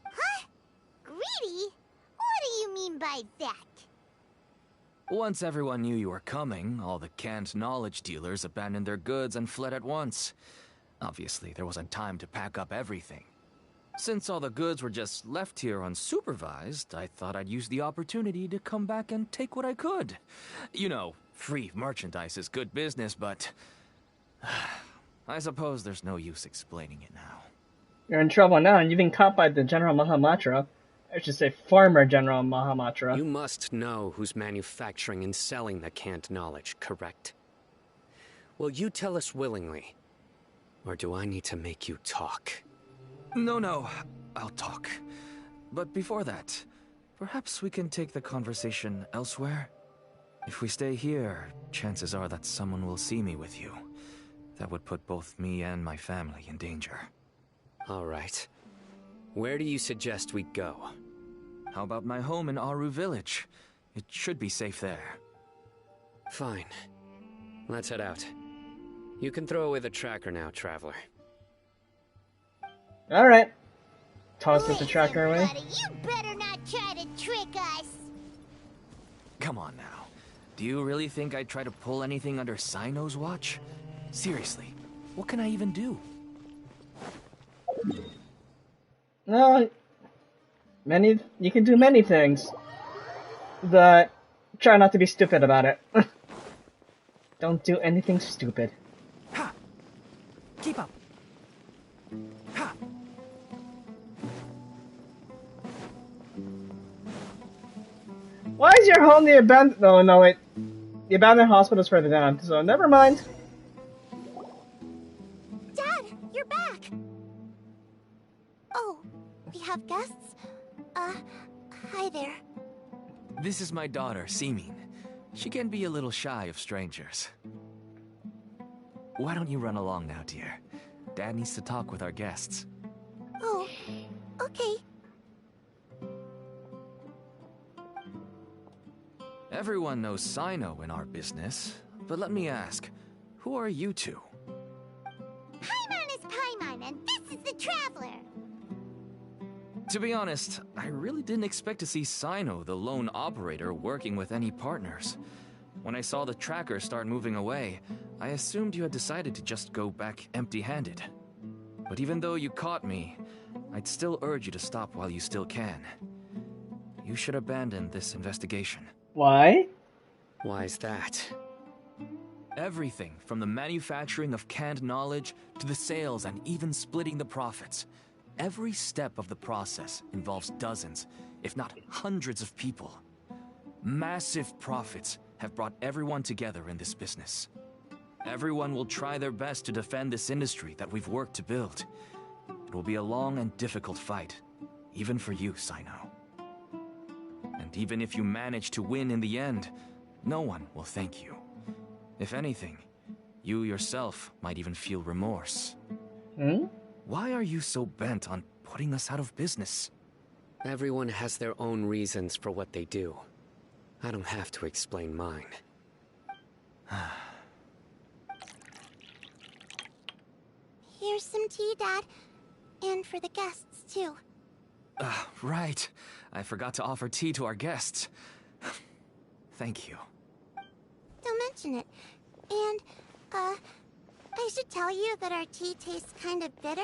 Huh? Greedy? What do you mean by that? Once everyone knew you were coming, all the canned knowledge dealers abandoned their goods and fled at once. Obviously, there wasn't time to pack up everything. Since all the goods were just left here unsupervised, I thought I'd use the opportunity to come back and take what I could. You know, free merchandise is good business, but I suppose there's no use explaining it now. You're in trouble now, and you've been caught by the General Mahamatra. I should say former General Mahamatra. You must know who's manufacturing and selling the canned knowledge, correct? Will you tell us willingly? Or do I need to make you talk? No, I'll talk. But before that, perhaps we can take the conversation elsewhere? If we stay here, chances are that someone will see me with you. That would put both me and my family in danger. All right. Where do you suggest we go? How about my home in Aru Village? It should be safe there. Fine. Let's head out. You can throw away the tracker now, traveler. Alright. Tosses the tracker away. Buddy, you better not try to trick us! Come on now. Do you really think I'd try to pull anything under Cyno's watch? Seriously, what can I even do? No, you can do many things, but try not to be stupid about it. Don't do anything stupid. Ha! Keep up. Ha! Why is your home the abandoned? No, wait. The abandoned hospital's further down, so never mind. Dad, you're back! Oh, we have guests? Hi there. This is my daughter, Simin. She can be a little shy of strangers. Why don't you run along now, dear? Dad needs to talk with our guests. Oh, okay. Everyone knows Cyno in our business, but let me ask, who are you two? Paimon is Paimon, and this is the Traveler! To be honest, I really didn't expect to see Cyno, the lone operator, working with any partners. When I saw the tracker start moving away, I assumed you had decided to just go back empty-handed. But even though you caught me, I'd still urge you to stop while you still can. You should abandon this investigation. Why? Why's that? Everything from the manufacturing of canned knowledge to the sales and even splitting the profits. Every step of the process involves dozens, if not hundreds of people. Massive profits have brought everyone together in this business. Everyone will try their best to defend this industry that we've worked to build. It will be a long and difficult fight, even for you, Cyno. And even if you manage to win in the end, no one will thank you. If anything, you yourself might even feel remorse. Why are you so bent on putting us out of business? Everyone has their own reasons for what they do. I don't have to explain mine. Here's some tea, Dad. And for the guests, too. Right. I forgot to offer tea to our guests. Thank you. Don't mention it. And, I should tell you that our tea tastes kind of bitter,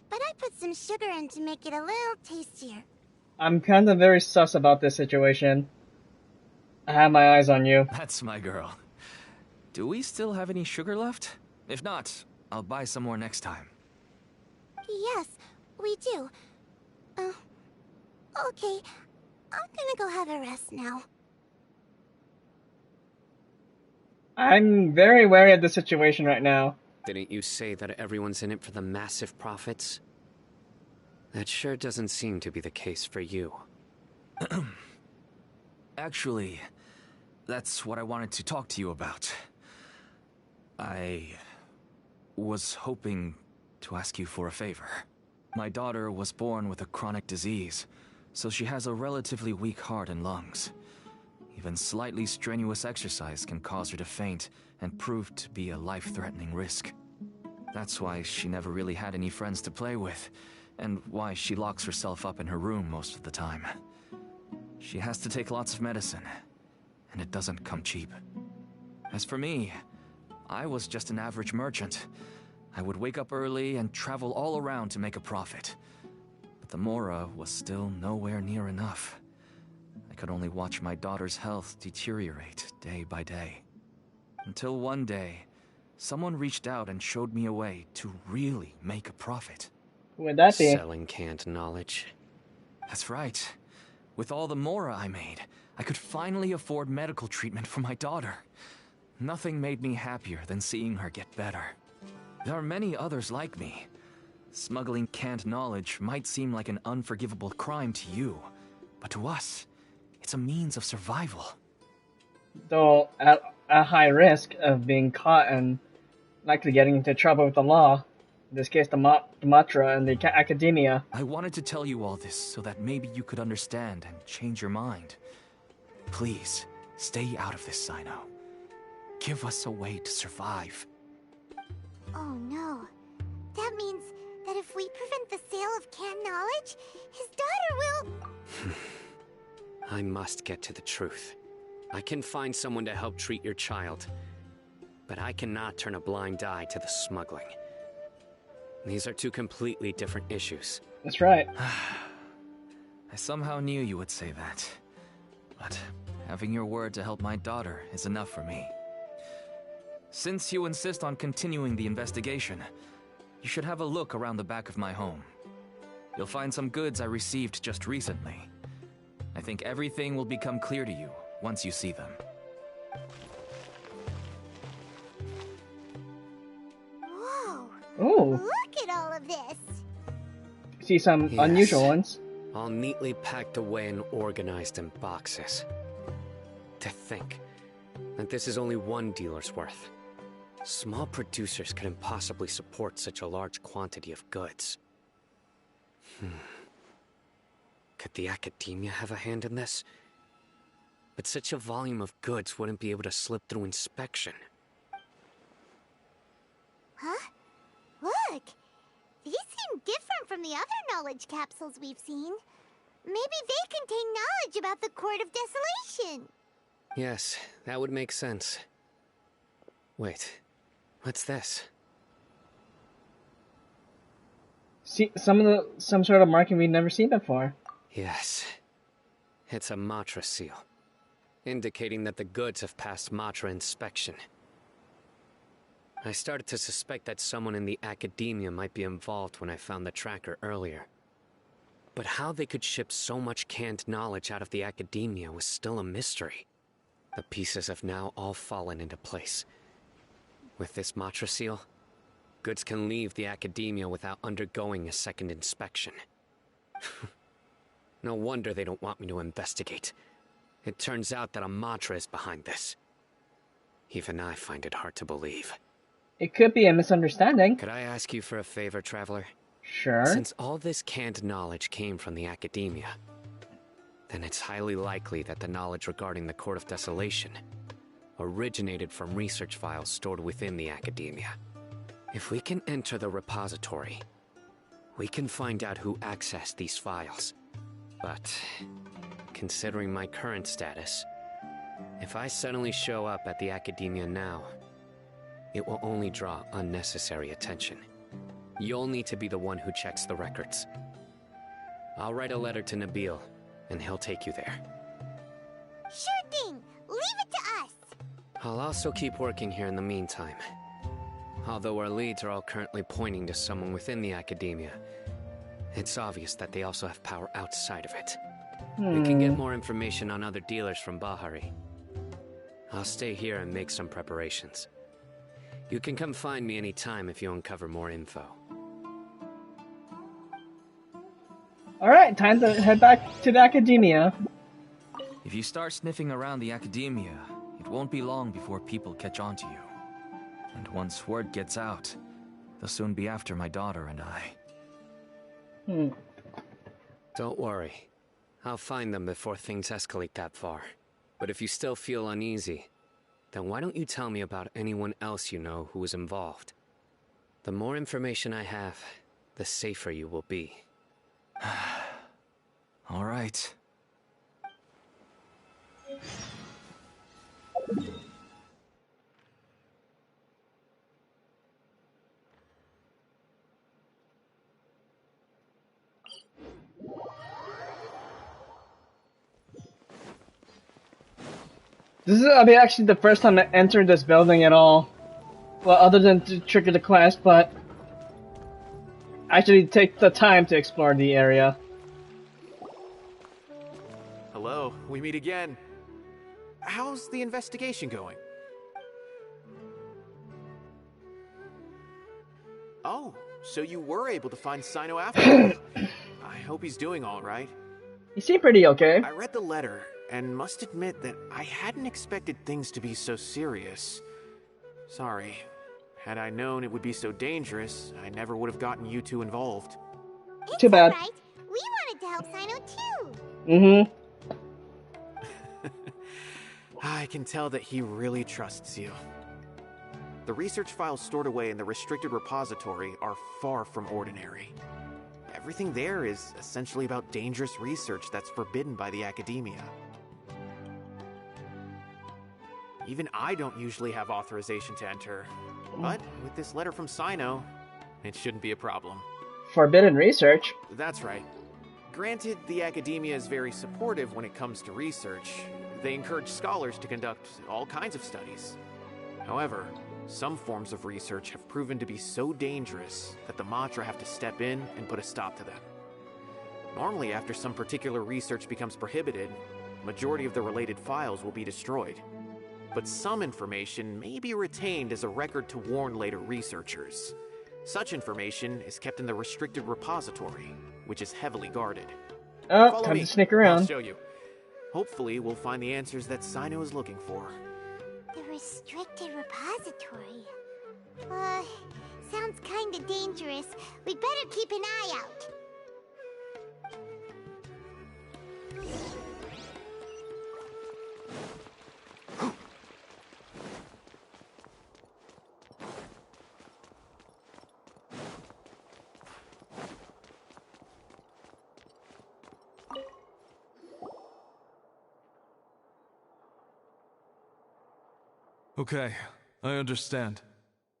but I put some sugar in to make it a little tastier. I'm kind of very sus about this situation. I have my eyes on you. That's my girl. Do we still have any sugar left? If not, I'll buy some more next time. Yes, we do. Okay. I'm gonna go have a rest now. I'm very wary of the situation right now. Didn't you say that everyone's in it for the massive profits? That sure doesn't seem to be the case for you. Actually, that's what I wanted to talk to you about. I was hoping to ask you for a favor. My daughter was born with a chronic disease, so she has a relatively weak heart and lungs. Even slightly strenuous exercise can cause her to faint and prove to be a life-threatening risk. That's why she never really had any friends to play with, and why she locks herself up in her room most of the time. She has to take lots of medicine, and it doesn't come cheap. As for me, I was just an average merchant. I would wake up early and travel all around to make a profit. But the Mora was still nowhere near enough. I could only watch my daughter's health deteriorate day by day. Until one day, someone reached out and showed me a way to really make a profit. Who would that be? Selling canned knowledge. That's right. With all the Mora I made, I could finally afford medical treatment for my daughter. Nothing made me happier than seeing her get better. There are many others like me. Smuggling canned knowledge might seem like an unforgivable crime to you, but to us, it's a means of survival. Though at a high risk of being caught and likely getting into trouble with the law. In this case, the Matra and the academia. I wanted to tell you all this so that maybe you could understand and change your mind. Please, stay out of this, Cyno. Give us a way to survive. Oh no. That means that if we prevent the sale of canned knowledge, his daughter will... I must get to the truth. I can find someone to help treat your child, but I cannot turn a blind eye to the smuggling. These are two completely different issues. That's right. I somehow knew you would say that. But having your word to help my daughter is enough for me. Since you insist on continuing the investigation, you should have a look around the back of my home. You'll find some goods I received just recently. I think everything will become clear to you once you see them. Whoa! Ooh. Look at all of this! See some unusual ones. All neatly packed away and organized in boxes. To think that this is only one dealer's worth. Small producers couldn't possibly support such a large quantity of goods. Could the academia have a hand in this? But such a volume of goods wouldn't be able to slip through inspection. Huh? Look! These seem different from the other knowledge capsules we've seen. Maybe they contain knowledge about the Court of Desolation. Yes, that would make sense. Wait, what's this? See some sort of marking we've never seen before. Yes. It's a Matra seal, indicating that the goods have passed Matra inspection. I started to suspect that someone in the academia might be involved when I found the tracker earlier. But how they could ship so much canned knowledge out of the academia was still a mystery. The pieces have now all fallen into place. With this Matra seal, goods can leave the academia without undergoing a second inspection. No wonder they don't want me to investigate. It turns out that a Matra is behind this. Even I find it hard to believe. It could be a misunderstanding. Could I ask you for a favor, Traveler? Sure. Since all this canned knowledge came from the academia, then it's highly likely that the knowledge regarding the Court of Desolation originated from research files stored within the academia. If we can enter the repository, we can find out who accessed these files. But, considering my current status, if I suddenly show up at the academia now, it will only draw unnecessary attention. You'll need to be the one who checks the records. I'll write a letter to Nabil, and he'll take you there. Sure thing! Leave it to us! I'll also keep working here in the meantime. Although our leads are all currently pointing to someone within the academia, it's obvious that they also have power outside of it. We can get more information on other dealers from Bahari. I'll stay here and make some preparations. You can come find me anytime if you uncover more info. Alright, time to head back to the academia. If you start sniffing around the academia, it won't be long before people catch on to you. And once word gets out, they'll soon be after my daughter and I. Don't worry. I'll find them before things escalate that far. But if you still feel uneasy, then why don't you tell me about anyone else you know who was involved? The more information I have, the safer you will be. All right. This is, I mean, actually the first time I entered this building at all. Well, other than to trigger the class, but actually take the time to explore the area. Hello, we meet again. How's the investigation going? Oh, so you were able to find Cyno after all. I hope he's doing all right. You seem pretty okay. I read the letter and must admit that I hadn't expected things to be so serious. Sorry. Had I known it would be so dangerous, I never would have gotten you two involved. Too bad. Right. We wanted to help Cyno too. Mm-hmm. I can tell that he really trusts you. The research files stored away in the restricted repository are far from ordinary. Everything there is essentially about dangerous research that's forbidden by the academia. Even I don't usually have authorization to enter, but with this letter from Cyno, it shouldn't be a problem. Forbidden research? That's right. Granted, the academia is very supportive when it comes to research. They encourage scholars to conduct all kinds of studies. However, some forms of research have proven to be so dangerous that the Matra have to step in and put a stop to them. Normally, after some particular research becomes prohibited, majority of the related files will be destroyed. But some information may be retained as a record to warn later researchers. Such information is kept in the restricted repository, which is heavily guarded. Oh, Follow time me. to sneak around. I'll show you. Hopefully, we'll find the answers that Cyno is looking for. The restricted repository. Sounds kinda dangerous. We'd better keep an eye out. Okay, I understand.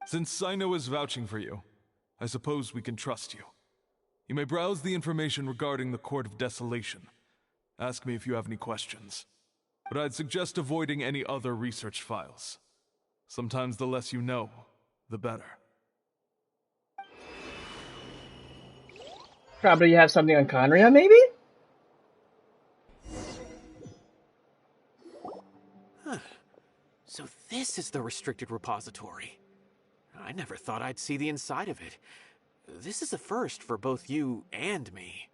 Since Cyno is vouching for you, I suppose we can trust you. You may browse the information regarding the Court of Desolation. Ask me if you have any questions. But I'd suggest avoiding any other research files. Sometimes the less you know, the better. Probably have something on Conria, maybe? Huh. So this is the restricted repository. I never thought I'd see the inside of it. This is a first for both you and me.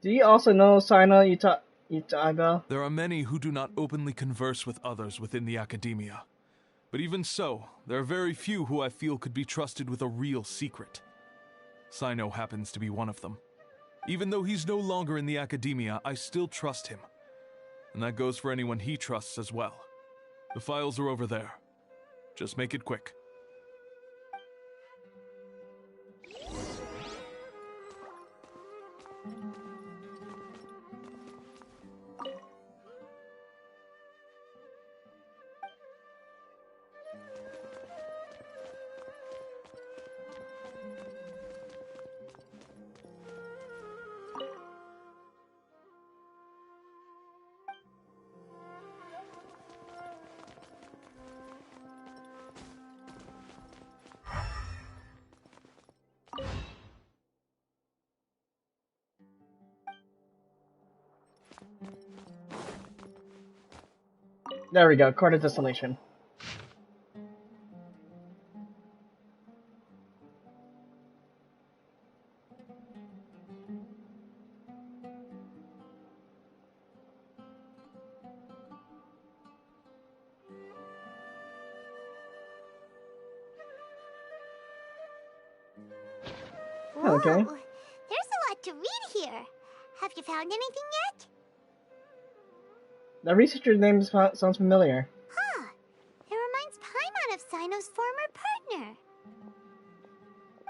Do you also know Cyno Itaga? There are many who do not openly converse with others within the academia. But even so, there are very few who I feel could be trusted with a real secret. Cyno happens to be one of them. Even though he's no longer in the academia, I still trust him. And that goes for anyone he trusts as well. The files are over there. Just make it quick. There we go, Court of Desolation. Whoa, Okay. there's a lot to read here. Have you found anything yet? The researcher's name sounds familiar. Huh. It reminds Paimon of Cyno's former partner.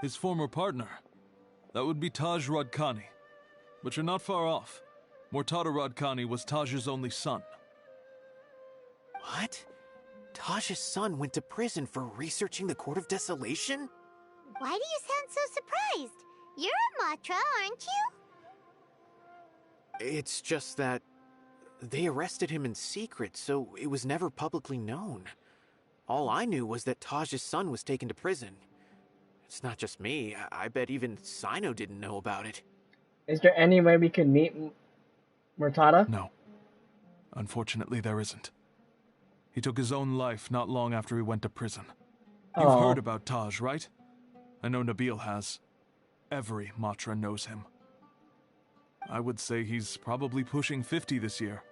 His former partner? That would be Taj Radkani. But you're not far off. Mortada Radkani was Taj's only son. What? Taj's son went to prison for researching the Court of Desolation? Why do you sound so surprised? You're a Matra, aren't you? It's just that they arrested him in secret, so it was never publicly known. All I knew was that Taj's son was taken to prison. It's not just me. I bet even Cyno didn't know about it. Is there any way we can meet Mortada? No. Unfortunately, there isn't. He took his own life not long after he went to prison. You've heard about Taj, right? I know Nabil has. Every Matra knows him. I would say he's probably pushing 50 this year,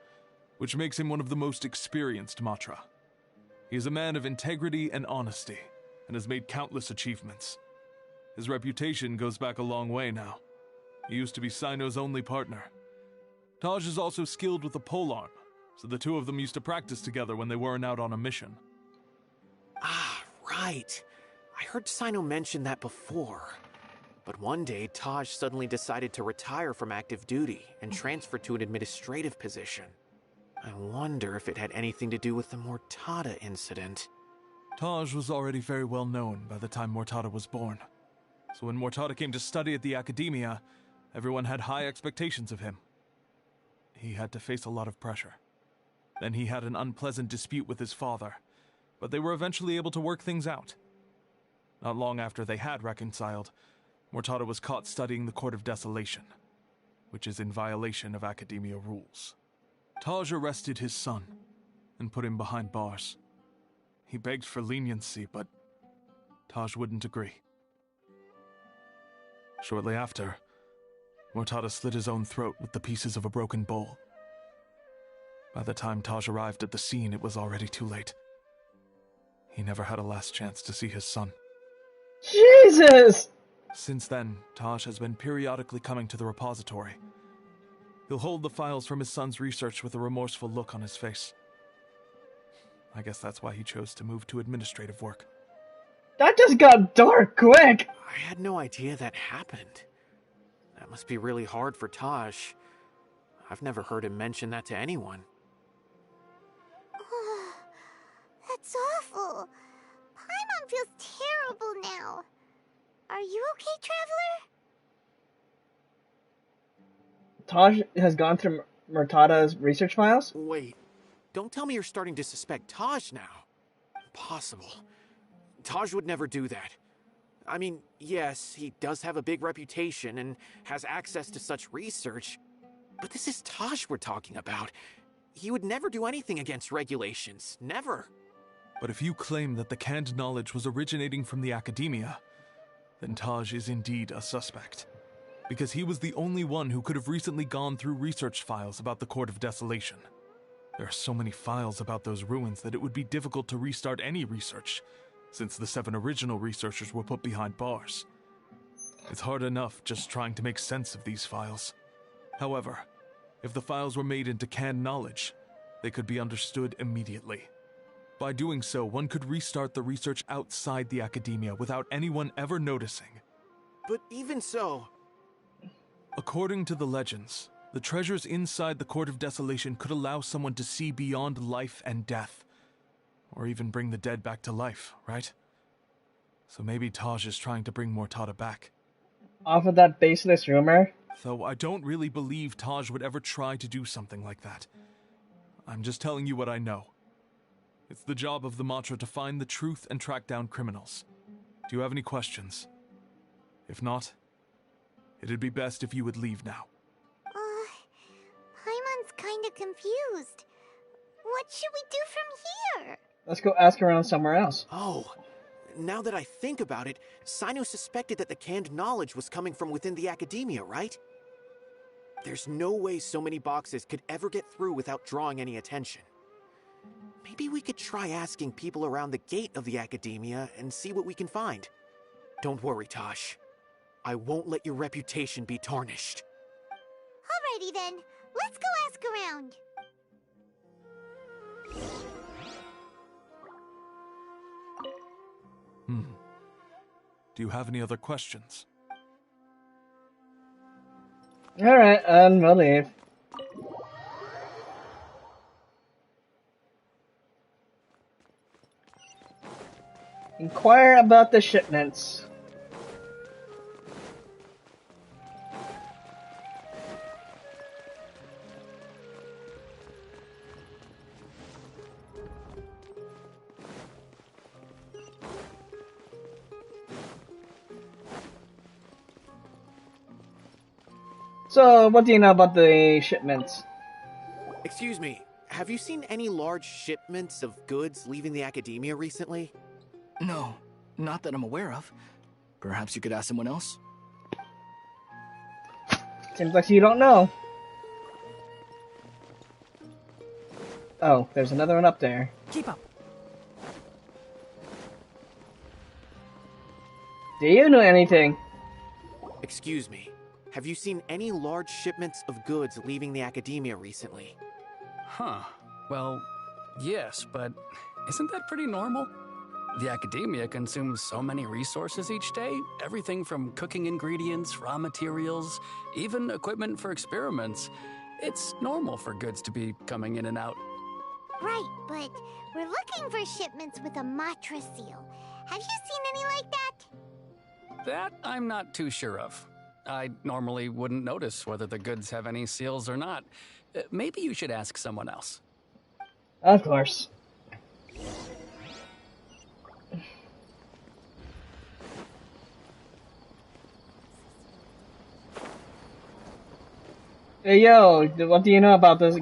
which makes him one of the most experienced Matra. He is a man of integrity and honesty, and has made countless achievements. His reputation goes back a long way now. He used to be Cyno's only partner. Taj is also skilled with the polearm, so the two of them used to practice together when they weren't out on a mission. Ah, right. I heard Cyno mention that before. But one day, Taj suddenly decided to retire from active duty and transfer to an administrative position. I wonder if it had anything to do with the Mortada incident. Taj was already very well known by the time Mortada was born. So when Mortada came to study at the Academia, everyone had high expectations of him. He had to face a lot of pressure. Then he had an unpleasant dispute with his father, but they were eventually able to work things out. Not long after they had reconciled, Mortada was caught studying the Court of Desolation, which is in violation of Academia rules. Taj arrested his son and put him behind bars. He begged for leniency, but Taj wouldn't agree. Shortly after, Mortada slit his own throat with the pieces of a broken bowl. By the time Taj arrived at the scene, it was already too late. He never had a last chance to see his son. Jesus! Since then, Taj has been periodically coming to the repository. He'll hold the files from his son's research with a remorseful look on his face. I guess that's why he chose to move to administrative work. That just got dark quick! I had no idea that happened. That must be really hard for Taj. I've never heard him mention that to anyone. That's awful. Paimon feels terrible now. Are you okay, Traveler? Taj has gone through Mortada's research files? Wait, don't tell me you're starting to suspect Taj now. Impossible. Taj would never do that. I mean, yes, he does have a big reputation and has access to such research, but this is Taj we're talking about. He would never do anything against regulations. Never. But if you claim that the canned knowledge was originating from the Academia, then Taj is indeed a suspect. Because he was the only one who could have recently gone through research files about the Court of Desolation. There are so many files about those ruins that it would be difficult to restart any research, since the 7 original researchers were put behind bars. It's hard enough just trying to make sense of these files. However, if the files were made into canned knowledge, they could be understood immediately. By doing so, one could restart the research outside the Academia without anyone ever noticing. But even so... According to the legends, the treasures inside the Court of Desolation could allow someone to see beyond life and death. Or even bring the dead back to life, right? So maybe Taj is trying to bring Mortada back. Off of that baseless rumor? Though I don't really believe Taj would ever try to do something like that. I'm just telling you what I know. It's the job of the Matra to find the truth and track down criminals. Do you have any questions? If not, it'd be best if you would leave now. Paimon's kinda confused. What should we do from here? Let's go ask around somewhere else. Oh, now that I think about it, Cyno suspected that the canned knowledge was coming from within the academia, right? There's no way so many boxes could ever get through without drawing any attention. Maybe we could try asking people around the gate of the academia and see what we can find. Don't worry, Taj. I won't let your reputation be tarnished. Alrighty then, let's go ask around. Do you have any other questions? Alright, and we'll leave. Inquire about the shipments. So, what do you know about the shipments? Excuse me, have you seen any large shipments of goods leaving the academia recently? No, not that I'm aware of. Perhaps you could ask someone else? Seems like you don't know. Oh, there's another one up there. Keep up. Do you know anything? Excuse me, have you seen any large shipments of goods leaving the academia recently? Huh. Well, yes, but isn't that pretty normal? The academia consumes so many resources each day. Everything from cooking ingredients, raw materials, even equipment for experiments. It's normal for goods to be coming in and out. Right, but we're looking for shipments with a Matra seal. Have you seen any like that? That I'm not too sure of. I normally wouldn't notice whether the goods have any seals or not. Maybe you should ask someone else. Of course. Hey yo, what do you know about the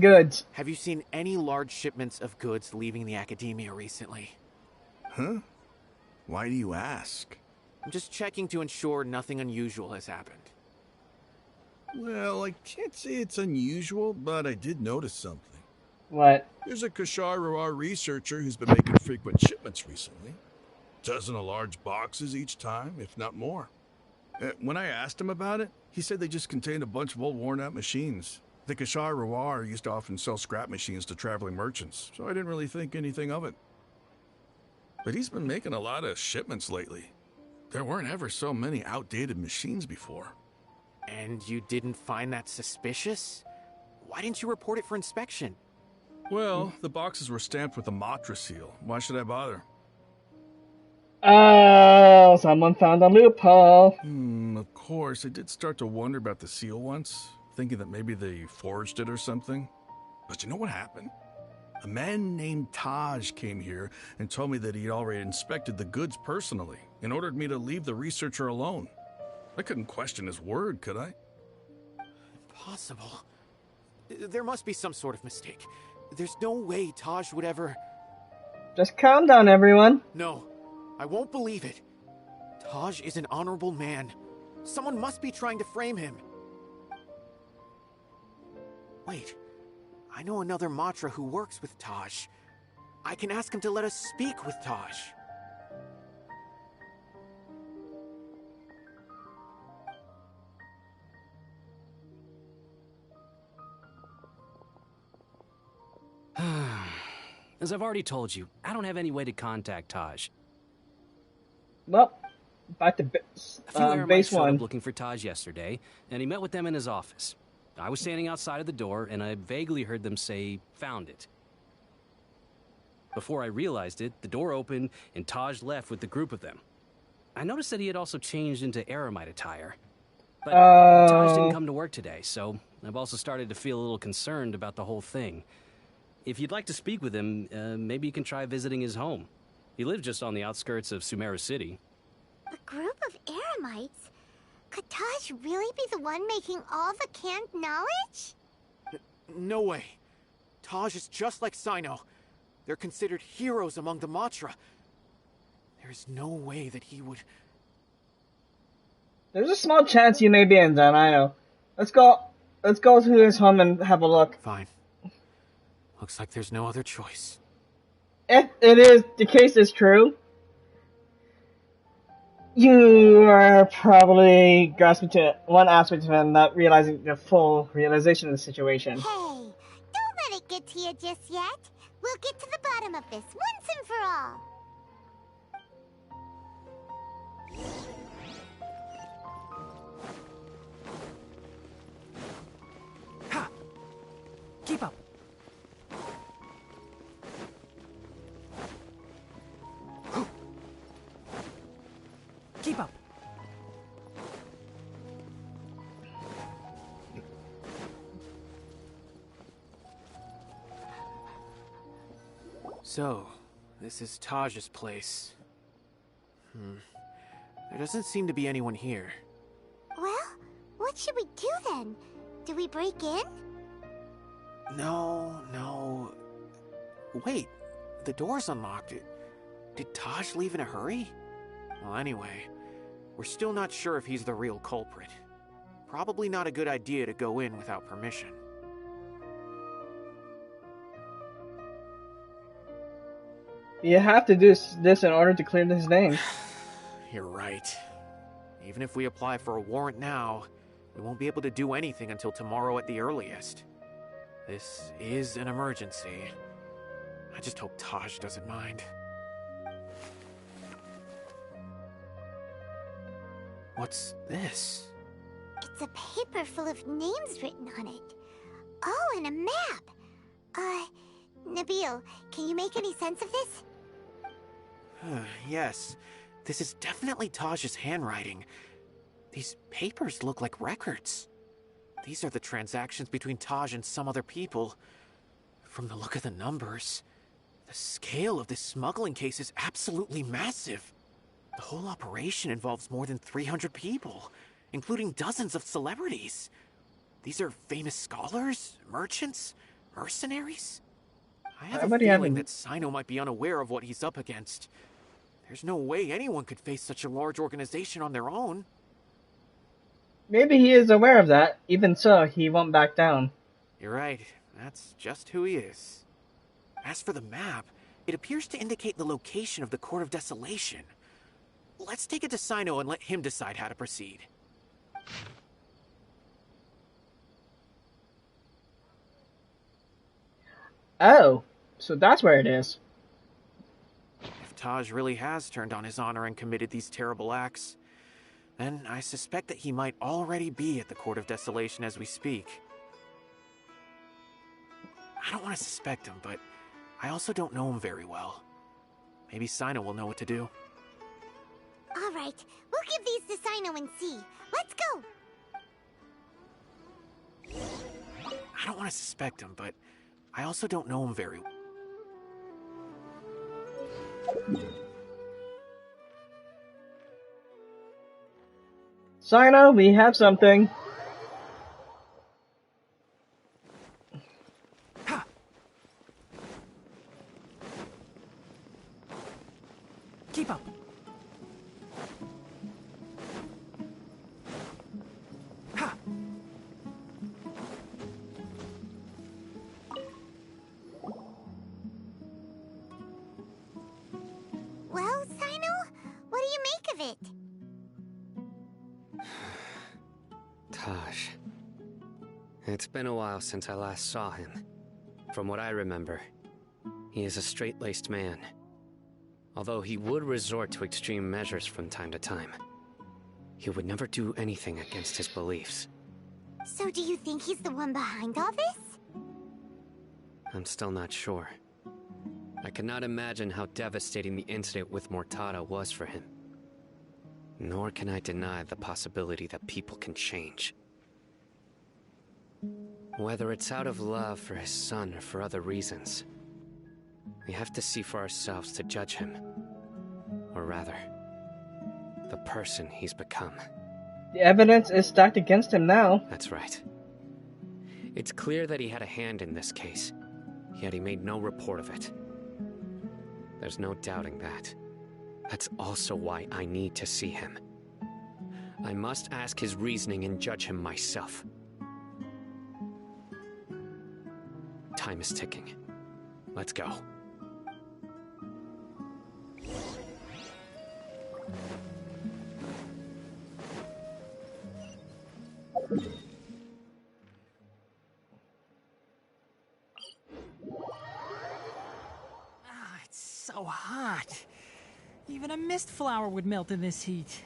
goods? Have you seen any large shipments of goods leaving the academia recently? Huh? Why do you ask? I'm just checking to ensure nothing unusual has happened. Well, I can't say it's unusual, but I did notice something. What? There's a Kashar researcher who's been making frequent shipments recently. Dozen of large boxes each time, if not more. When I asked him about it, he said they just contained a bunch of old worn-out machines. The Kashar used to often sell scrap machines to traveling merchants, so I didn't really think anything of it. But he's been making a lot of shipments lately. There weren't ever so many outdated machines before. And you didn't find that suspicious? Why didn't you report it for inspection? Well, the boxes were stamped with a Matra seal. Why should I bother? Oh, someone found a loophole. Of course, I did start to wonder about the seal once, thinking that maybe they forged it or something. But you know what happened? A man named Taj came here and told me that he'd already inspected the goods personally and ordered me to leave the researcher alone. I couldn't question his word, could I? Impossible. There must be some sort of mistake. There's no way Taj would ever... Just calm down, everyone. No, I won't believe it. Taj is an honorable man. Someone must be trying to frame him. Wait, I know another Matra who works with Taj. I can ask him to let us speak with Taj. As I've already told you, I don't have any way to contact Taj. Well, back to A few Airmites base showed one. up looking for Taj yesterday, and he met with them in his office. I was standing outside of the door, and I vaguely heard them say, "Found it." Before I realized it, the door opened, and Taj left with the group of them. I noticed that he had also changed into Aramite attire. But Taj didn't come to work today, so I've also started to feel a little concerned about the whole thing. If you'd like to speak with him, maybe you can try visiting his home. He lives just on the outskirts of Sumeru City. A group of Eremites? Could Taj really be the one making all the canned knowledge? No way. Taj is just like Cyno. They're considered heroes among the Matra. There is no way that he would... There's a small chance you may be in denial. Let's go to his home and have a look. Fine. Looks like there's no other choice. If the case is true, you are probably grasping to one aspect of it and not realizing the full realization of the situation. Hey, don't let it get to you just yet. We'll get to the bottom of this once and for all. Ha! Keep up. Keep up. So, this is Taj's place. There doesn't seem to be anyone here. Well, what should we do then? Do we break in? No. Wait, the door's unlocked. Did Taj leave in a hurry? Well, anyway, we're still not sure if he's the real culprit. Probably not a good idea to go in without permission. You have to do this in order to clear his name. You're right. Even if we apply for a warrant now, we won't be able to do anything until tomorrow at the earliest. This is an emergency. I just hope Taj doesn't mind. What's this? It's a paper full of names written on it. Oh, and a map. Nabil, can you make any sense of this? Yes, this is definitely Taj's handwriting. These papers look like records. These are the transactions between Taj and some other people. From the look of the numbers, the scale of this smuggling case is absolutely massive. The whole operation involves more than 300 people, including dozens of celebrities. These are famous scholars, merchants, mercenaries. I have a feeling that Cyno might be unaware of what he's up against. There's no way anyone could face such a large organization on their own. Maybe he is aware of that. Even so, he won't back down. You're right. That's just who he is. As for the map, it appears to indicate the location of the Court of Desolation. Let's take it to Cyno and let him decide how to proceed. Oh, so that's where it is. If Taj really has turned on his honor and committed these terrible acts, then I suspect that he might already be at the Court of Desolation as we speak. I don't want to suspect him, but I also don't know him very well. Maybe Cyno will know what to do. All right, we'll give these to Cyno and see. Let's go! I don't want to suspect him, but I also don't know him very well. Cyno, we have something. Keep up. Ha! Well, Cyno, what do you make of it? Taj. It's been a while since I last saw him. From what I remember, he is a straight-laced man. Although he would resort to extreme measures from time to time, he would never do anything against his beliefs. So do you think he's the one behind all this? I'm still not sure. I cannot imagine how devastating the incident with Mortada was for him. Nor can I deny the possibility that people can change. Whether it's out of love for his son or for other reasons, we have to see for ourselves to judge him. Or rather, the person he's become. The evidence is stacked against him now. That's right. It's clear that he had a hand in this case, yet he made no report of it. There's no doubting that. That's also why I need to see him. I must ask his reasoning and judge him myself. Time is ticking. Let's go. It's so hot. Even a mist flower would melt in this heat.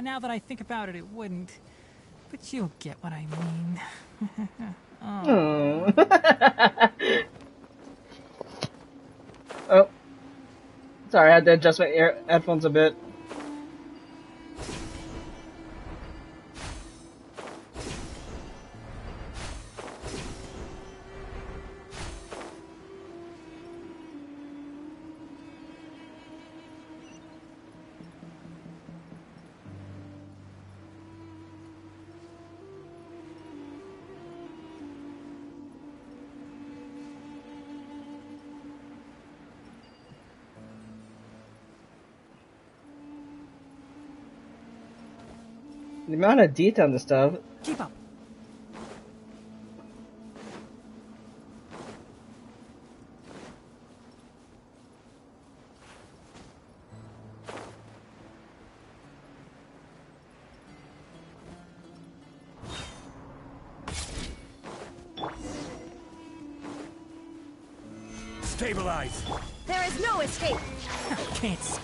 Now that I think about it, it wouldn't. But you'll get what I mean. Oh. Oh. Sorry, I had to adjust my headphones a bit. The amount of detail on this stuff. Keep up. Stabilize. There is no escape. Can't see.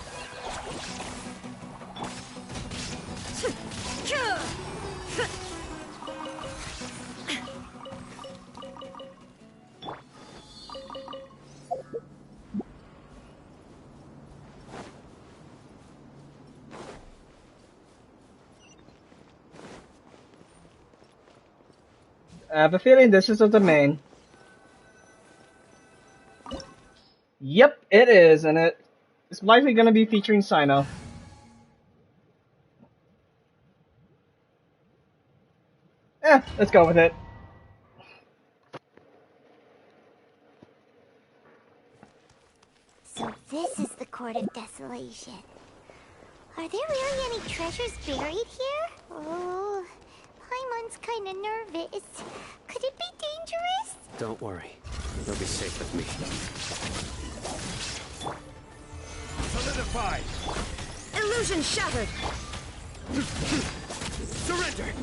I have a feeling this is the domain. Yep, it is, and it's likely going to be featuring Cyno. Let's go with it. So this is the Court of Desolation. Are there really any treasures buried here? Oh, Paimon's kinda nervous. Could it be dangerous? Don't worry. You'll be safe with me. Solidify. Illusion shattered. Surrender.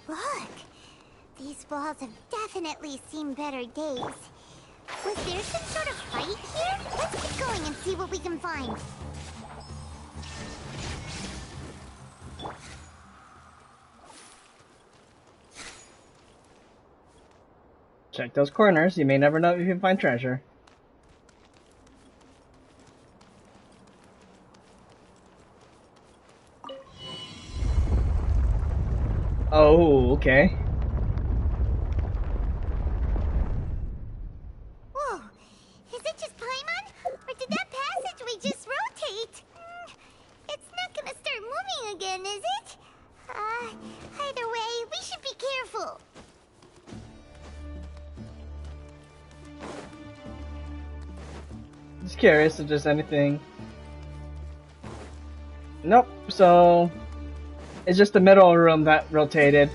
Look, these walls have definitely seen better days. Was there some sort of fight here? Let's keep going and see what we can find. Check those corners. You may never know if you can find treasure. Oh, okay. Whoa, is it just Paimon? Or did that passageway just rotate? It's not gonna start moving again, is it? Either way, we should be careful. Just curious if there's anything. Nope, so it's just the middle room that rotated.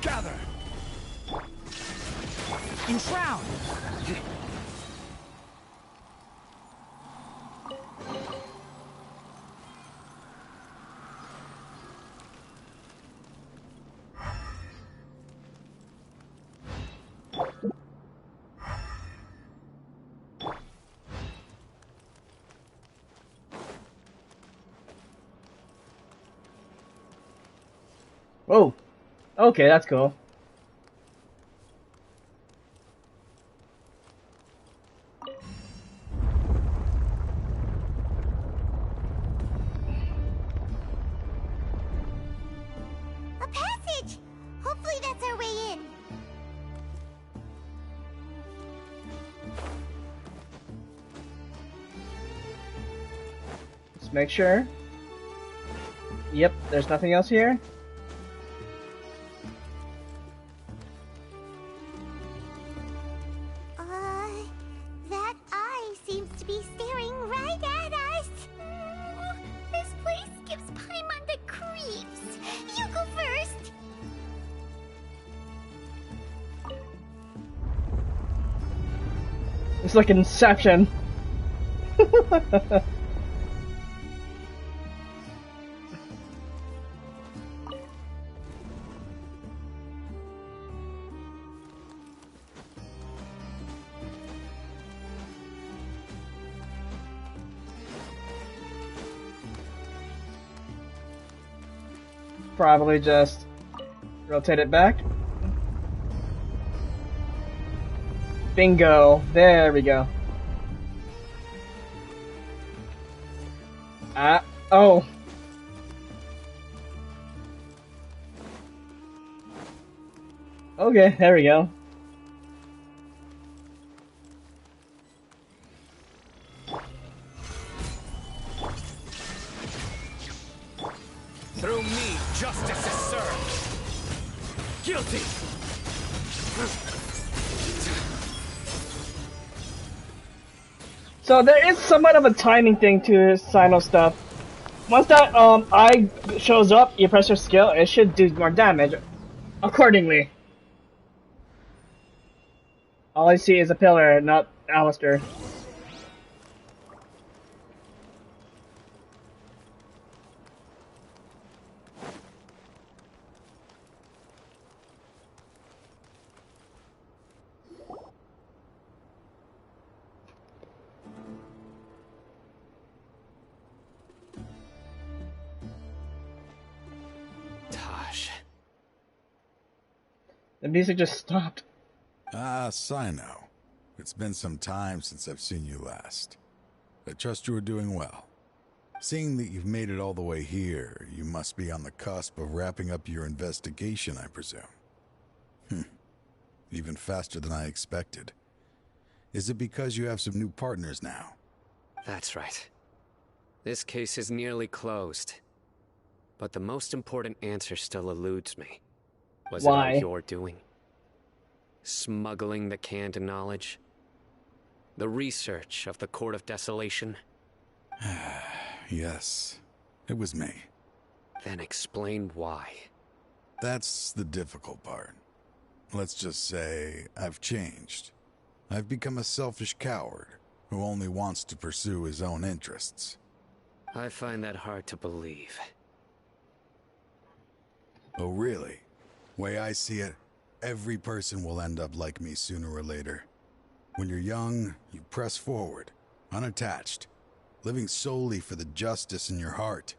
Gather. Enshroud. Whoa. Okay, that's cool. Hopefully that's our way in. Let's make sure. Yep, there's nothing else here. That eye seems to be staring right at us. This place gives Paimon the creeps. You go first. It's like Inception. Probably just rotate it back. Bingo. There we go. Oh. Okay, there we go. Through me, justice is served. Guilty. So there is somewhat of a timing thing to Cyno stuff. Once that eye shows up, you press your skill, it should do more damage accordingly. All I see is a pillar, not Alistair. The music just stopped. Ah, Cyno. It's been some time since I've seen you last. I trust you are doing well. Seeing that you've made it all the way here, you must be on the cusp of wrapping up your investigation, I presume. Even faster than I expected. Is it because you have some new partners now? That's right. This case is nearly closed. But the most important answer still eludes me. Was Why? it all your doing? Smuggling the canned knowledge? The research of the Court of Desolation? Yes, it was me. Then explain why. That's the difficult part. Let's just say I've changed. I've become a selfish coward who only wants to pursue his own interests. I find that hard to believe. Oh, really? Way I see it, every person will end up like me sooner or later. When you're young, you press forward, unattached, living solely for the justice in your heart.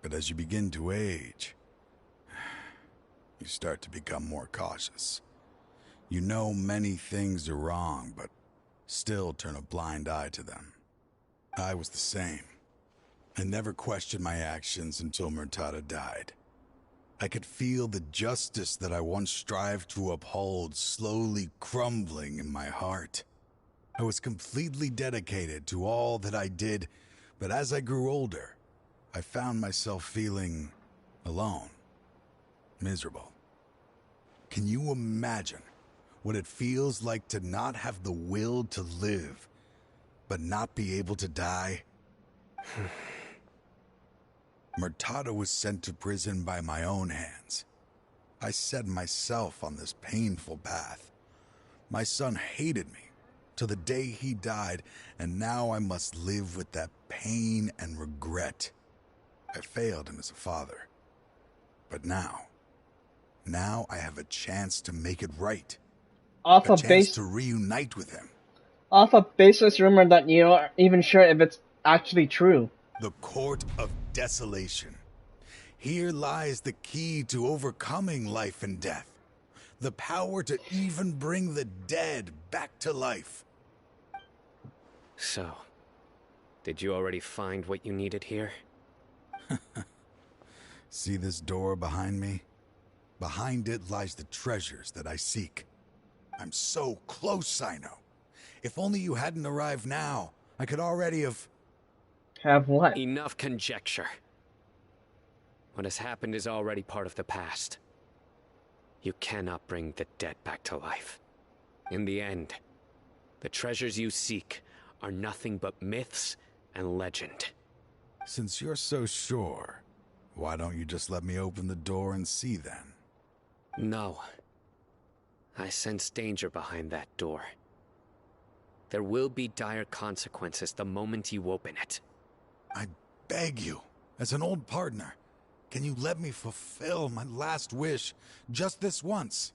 But as you begin to age, you start to become more cautious. You know many things are wrong, but still turn a blind eye to them. I was the same. I never questioned my actions until Murtada died. I could feel the justice that I once strived to uphold slowly crumbling in my heart. I was completely dedicated to all that I did, but as I grew older, I found myself feeling alone, miserable. Can you imagine what it feels like to not have the will to live, but not be able to die? Murtada was sent to prison by my own hands. I set myself on this painful path. My son hated me till the day he died, and now I must live with that pain and regret. I failed him as a father. But now I have a chance to make it right. Off a of chance to reunite with him. Off a baseless rumor that you aren't even sure if it's actually true. The Court of Desolation. Here lies the key to overcoming life and death. The power to even bring the dead back to life. So, did you already find what you needed here? See this door behind me? Behind it lies the treasures that I seek. I'm so close, Cyno. If only you hadn't arrived now, I could already have... Have what? Enough conjecture. What has happened is already part of the past. You cannot bring the dead back to life. In the end, the treasures you seek are nothing but myths and legend. Since you're so sure, why don't you just let me open the door and see then? No. I sense danger behind that door. There will be dire consequences the moment you open it. I beg you, as an old partner, can you let me fulfill my last wish just this once?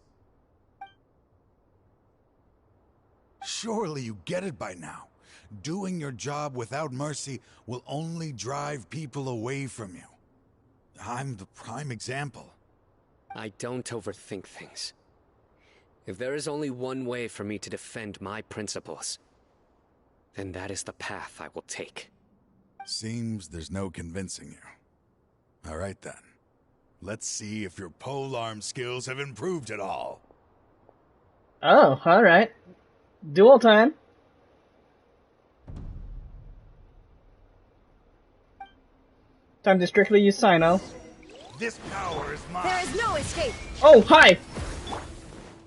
Surely you get it by now. Doing your job without mercy will only drive people away from you. I'm the prime example. I don't overthink things. If there is only one way for me to defend my principles, then that is the path I will take. Seems there's no convincing you. All right then. Let's see if your polearm skills have improved at all. Oh, alright. Dual time. Time to strictly use Cyno. This power is mine. There is no escape. Oh, hi!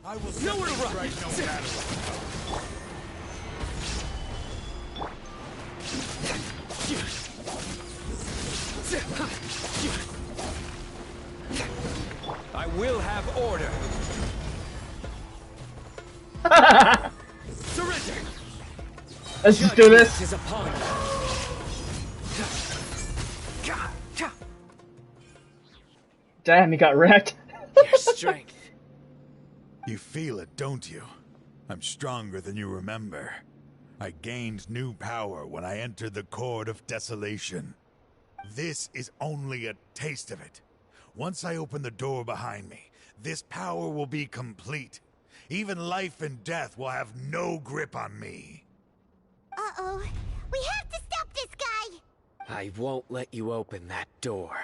I will Nowhere to run. right no matter what. I will have order. Surrender! Let's just do this. Is upon you. Damn, he got wrecked. Your strength. You feel it, don't you? I'm stronger than you remember. I gained new power when I entered the Court of Desolation. This is only a taste of it. Once I open the door behind me, this power will be complete. Even life and death will have no grip on me. Uh-oh. We have to stop this guy! I won't let you open that door.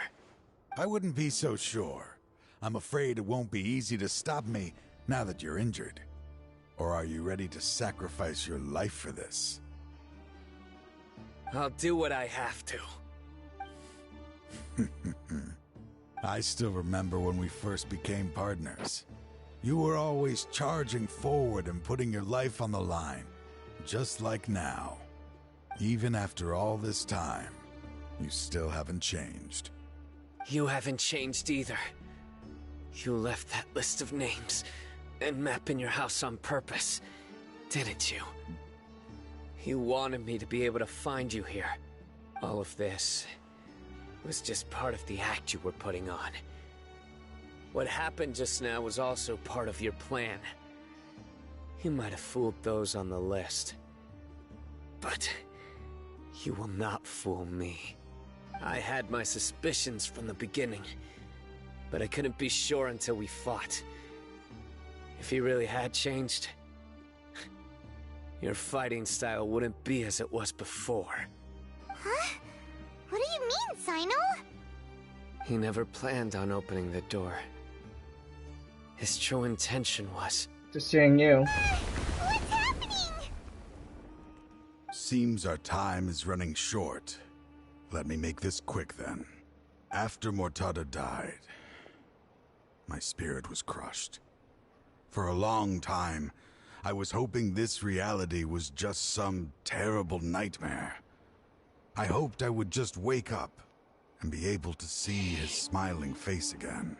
I wouldn't be so sure. I'm afraid it won't be easy to stop me now that you're injured. Or are you ready to sacrifice your life for this? I'll do what I have to. I still remember when we first became partners. You were always charging forward and putting your life on the line, just like now. Even after all this time, you still haven't changed. You haven't changed either. You left that list of names and map in your house on purpose, didn't you? You wanted me to be able to find you here. All of this was just part of the act you were putting on. What happened just now was also part of your plan. You might have fooled those on the list, but you will not fool me. I had my suspicions from the beginning, but I couldn't be sure until we fought. If he really had changed, your fighting style wouldn't be as it was before. Huh? What do you mean, Cyno? He never planned on opening the door. His true intention was... Just seeing you. What's happening? Seems our time is running short. Let me make this quick then. After Mortada died, my spirit was crushed. For a long time, I was hoping this reality was just some terrible nightmare. I hoped I would just wake up and be able to see his smiling face again.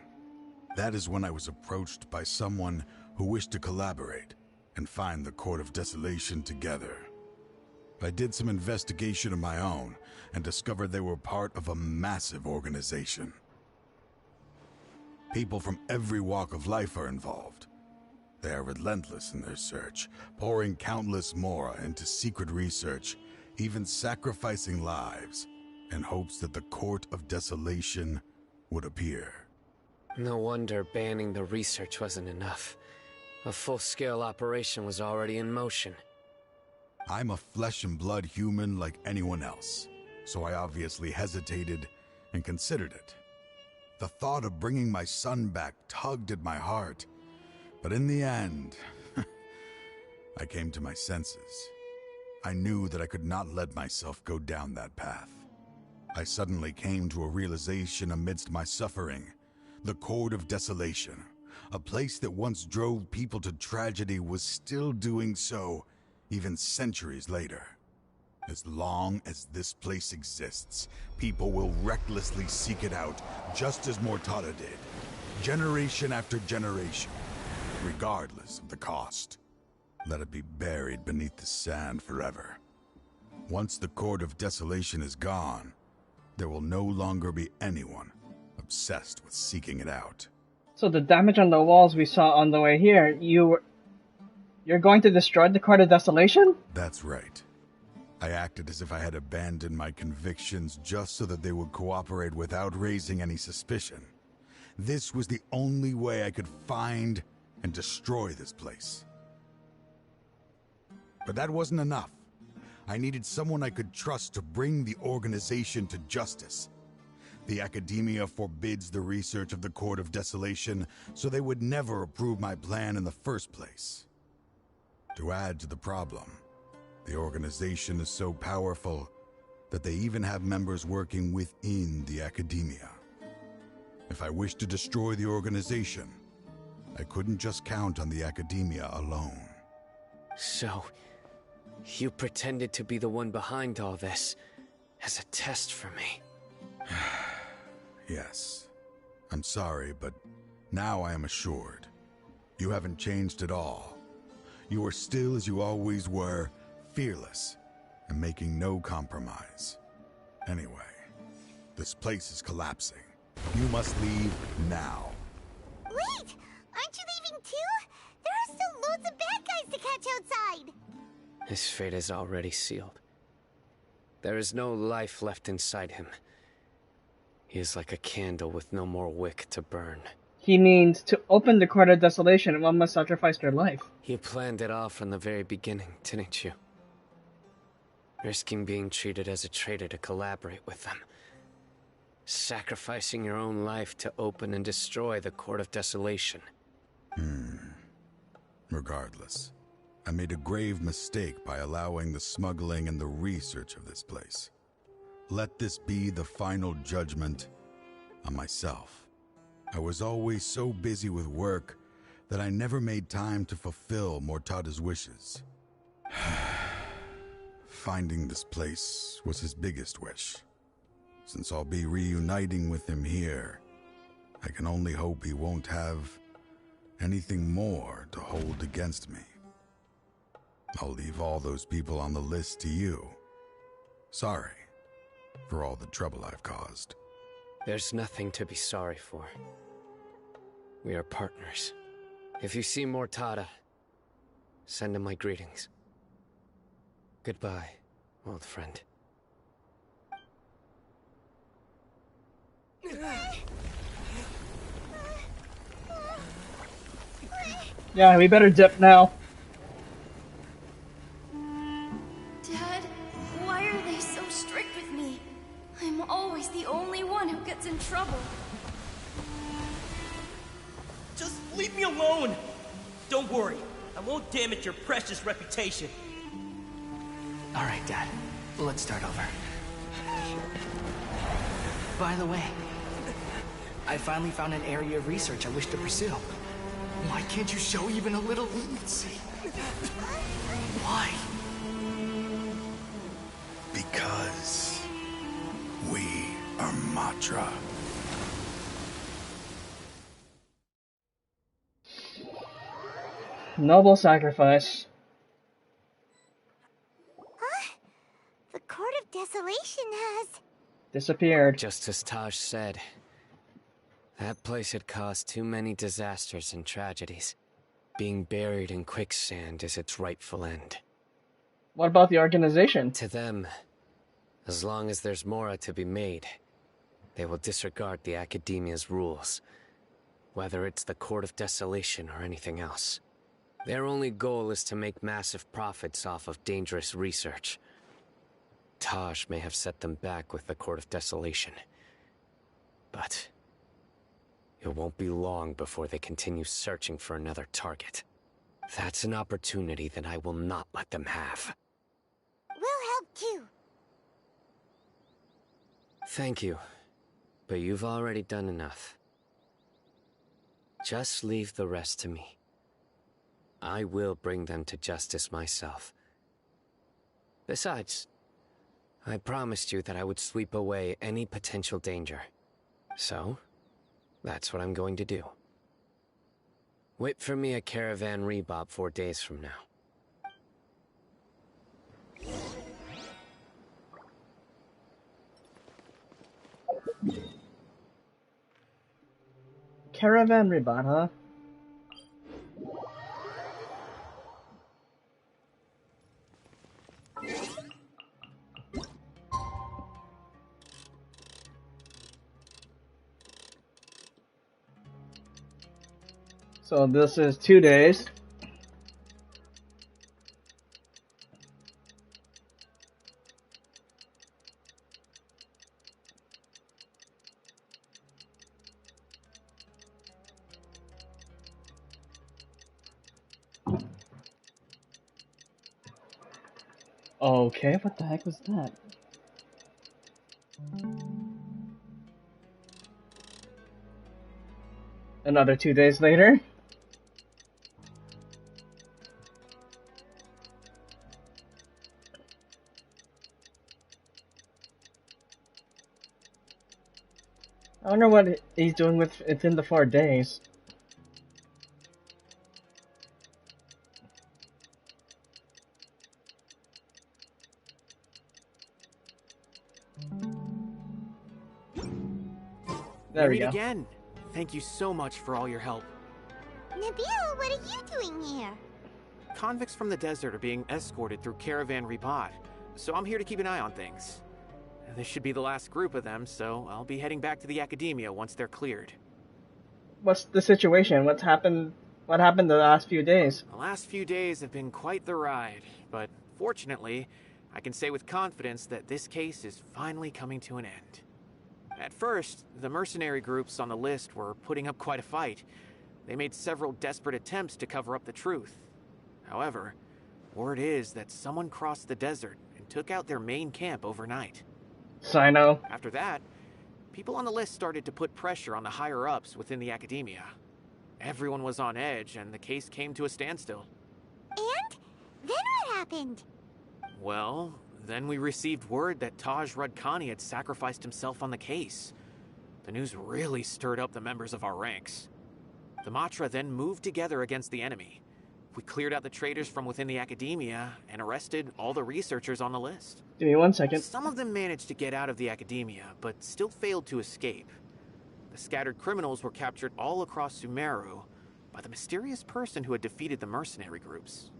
That is when I was approached by someone who wished to collaborate and find the Court of Desolation together. I did some investigation of my own and discovered they were part of a massive organization. People from every walk of life are involved. They are relentless in their search, pouring countless mora into secret research, even sacrificing lives in hopes that the Court of Desolation would appear. No wonder banning the research wasn't enough. A full-scale operation was already in motion. I'm a flesh and blood human like anyone else, so I obviously hesitated and considered it. The thought of bringing my son back tugged at my heart. But in the end, I came to my senses. I knew that I could not let myself go down that path. I suddenly came to a realization amidst my suffering. The Court of Desolation, a place that once drove people to tragedy, was still doing so, even centuries later. As long as this place exists, people will recklessly seek it out, just as Mortada did, generation after generation, regardless of the cost. Let it be buried beneath the sand forever. Once the Court of Desolation is gone, there will no longer be anyone obsessed with seeking it out. So the damage on the walls we saw on the way here, you're going to destroy the Court of Desolation? That's right. I acted as if I had abandoned my convictions just so that they would cooperate without raising any suspicion. This was the only way I could find and destroy this place. But that wasn't enough. I needed someone I could trust to bring the organization to justice. The Academia forbids the research of the Court of Desolation, so they would never approve my plan in the first place. To add to the problem, the organization is so powerful that they even have members working within the Academia. If I wished to destroy the organization, I couldn't just count on the Academia alone. So, you pretended to be the one behind all this, as a test for me. Yes. I'm sorry, but now I am assured. You haven't changed at all. You are still as you always were, fearless, and making no compromise. Anyway, this place is collapsing. You must leave now. Wait! Aren't you leaving too? There are still loads of bad guys to catch outside! His fate is already sealed. There is no life left inside him. He is like a candle with no more wick to burn. He means to open the Court of Desolation, one must sacrifice their life. You planned it all from the very beginning, didn't you? Risking being treated as a traitor to collaborate with them. Sacrificing your own life to open and destroy the Court of Desolation. Regardless, I made a grave mistake by allowing the smuggling and the research of this place. Let this be the final judgment on myself. I was always so busy with work that I never made time to fulfill Mortada's wishes. Finding this place was his biggest wish. Since I'll be reuniting with him here, I can only hope he won't have anything more to hold against me. I'll leave all those people on the list to you. Sorry for all the trouble I've caused. There's nothing to be sorry for. We are partners. If you see Mortada, send him my greetings. Goodbye, old friend. Yeah, we better dip now. Dad, why are they so strict with me? I'm always the only one who gets in trouble. Just leave me alone! Don't worry, I won't damage your precious reputation. Alright, Dad. Let's start over. By the way, I finally found an area of research I wish to pursue. Why can't you show even a little leniency? Why? Because we are Matra. Noble sacrifice. Huh? The Court of Desolation has... disappeared. Just as Taj said. That place had caused too many disasters and tragedies. Being buried in quicksand is its rightful end. What about the organization? To them, as long as there's more to be made, they will disregard the Academia's rules, whether it's the Court of Desolation or anything else. Their only goal is to make massive profits off of dangerous research. Taj may have set them back with the Court of Desolation, but It won't be long before they continue searching for another target. That's an opportunity that I will not let them have. We'll help too. Thank you, but you've already done enough. Just leave the rest to me. I will bring them to justice myself. Besides, I promised you that I would sweep away any potential danger. So, that's what I'm going to do. Wait for me at Caravan Rebob 4 days from now. Caravan Rebob, huh? So this is 2 days. Okay, what the heck was that? Another 2 days later. I wonder what he's doing within the 4 days. There we meet go. again. Thank you so much for all your help. Nabil, what are you doing here? Convicts from the desert are being escorted through Caravan Rebob, so I'm here to keep an eye on things. This should be the last group of them, so I'll be heading back to the Academia once they're cleared. What's the situation? What's happened? What happened the last few days? The last few days have been quite the ride, but fortunately, I can say with confidence that this case is finally coming to an end. At first, the mercenary groups on the list were putting up quite a fight. They made several desperate attempts to cover up the truth. However, word is that someone crossed the desert and took out their main camp overnight. Cyno. After that, people on the list started to put pressure on the higher-ups within the Academia. Everyone was on edge, and the case came to a standstill. And? Then what happened? Well, then we received word that Taj Rudkani had sacrificed himself on the case. The news really stirred up the members of our ranks. The Matra then moved together against the enemy. We cleared out the traitors from within the Academia and arrested all the researchers on the list. Give me 1 second. Some of them managed to get out of the Academia, but still failed to escape. The scattered criminals were captured all across Sumeru by the mysterious person who had defeated the mercenary groups.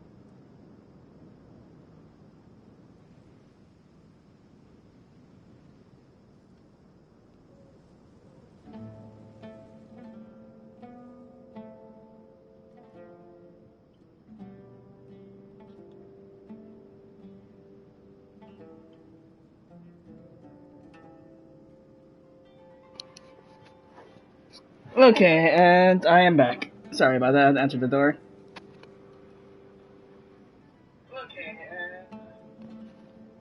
Okay, and I am back. Sorry about that, I answered the door.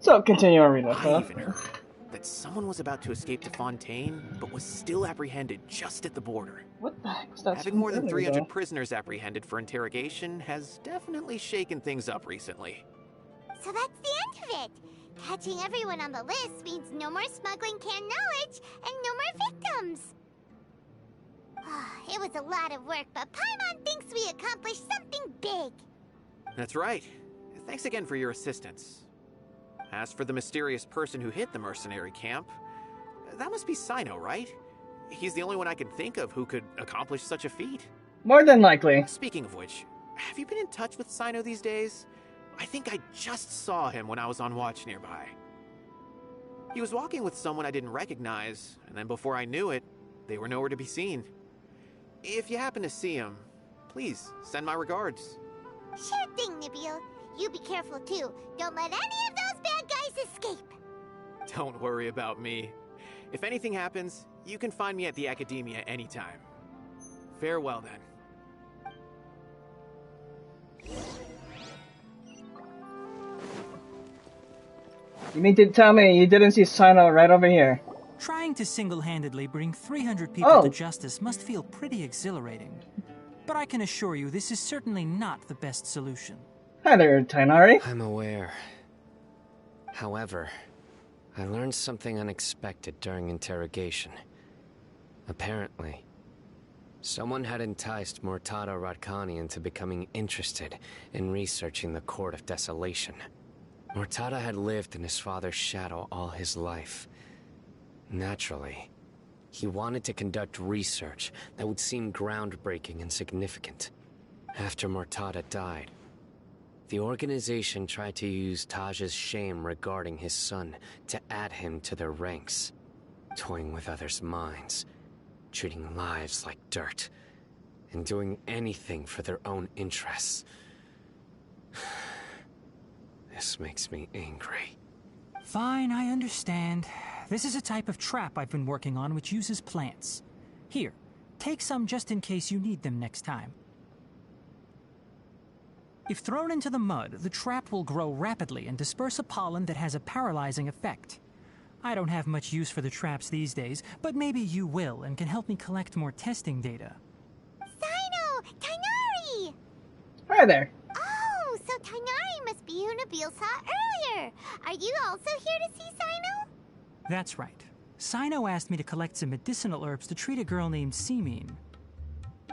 So, continue our read. I even heard that someone was about to escape to Fontaine, but was still apprehended just at the border. What the heck was that? Having more than 300 though? prisoners apprehended for interrogation has definitely shaken things up recently. So that's the end of it. Catching everyone on the list means no more smuggling canned knowledge and no more victims. It was a lot of work, but Paimon thinks we accomplished something big. That's right. Thanks again for your assistance. As for the mysterious person who hit the mercenary camp, that must be Cyno, right? He's the only one I can think of who could accomplish such a feat. More than likely. Speaking of which, have you been in touch with Cyno these days? I think I just saw him when I was on watch nearby. He was walking with someone I didn't recognize, and then before I knew it, they were nowhere to be seen. If you happen to see him, please send my regards. Sure thing, Nabil. You be careful too. Don't let any of those bad guys escape. Don't worry about me. If anything happens, you can find me at the Academia anytime. Farewell, then. You mean to tell me you didn't see Cyno right over here? Trying to single-handedly bring 300 people to justice must feel pretty exhilarating. But I can assure you this is certainly not the best solution. Hi there, Tainari. I'm aware. However, I learned something unexpected during interrogation. Apparently, someone had enticed Murtada Radkani into becoming interested in researching the Court of Desolation. Murtada had lived in his father's shadow all his life. Naturally, he wanted to conduct research that would seem groundbreaking and significant. After Murtada died, the organization tried to use Taj's shame regarding his son to add him to their ranks, toying with others' minds, treating lives like dirt, and doing anything for their own interests. This makes me angry. Fine, I understand. This is a type of trap I've been working on which uses plants. Here, take some just in case you need them next time. If thrown into the mud, the trap will grow rapidly and disperse a pollen that has a paralyzing effect. I don't have much use for the traps these days, but maybe you will and can help me collect more testing data. Cyno! Tainari! Hi there. Oh, so Tainari must be who Nabil saw earlier. Are you also here to see Cyno? That's right. Cyno asked me to collect some medicinal herbs to treat a girl named Seemine.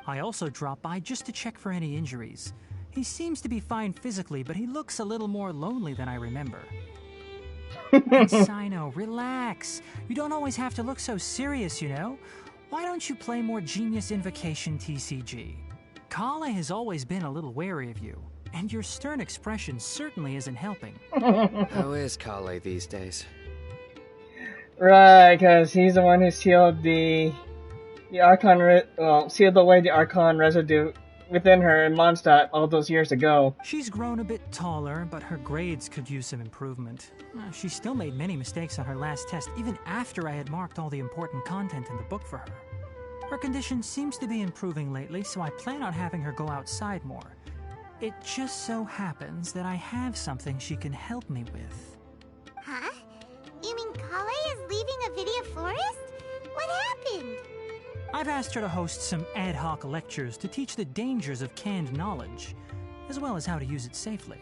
I also dropped by just to check for any injuries. He seems to be fine physically, but he looks a little more lonely than I remember. And Cyno, relax. You don't always have to look so serious, you know? Why don't you play more Genius Invocation TCG? Kale has always been a little wary of you, and your stern expression certainly isn't helping. How is Kale these days? Right, because he's the one who sealed the Archon, sealed away the Archon residue within her in Mondstadt all those years ago. She's grown a bit taller, but her grades could use some improvement. She still made many mistakes on her last test, even after I had marked all the important content in the book for her. Her condition seems to be improving lately, so I plan on having her go outside more. It just so happens that I have something she can help me with. Huh? You mean Kale is leaving a Vidya forest? What happened? I've asked her to host some ad hoc lectures to teach the dangers of canned knowledge, as well as how to use it safely.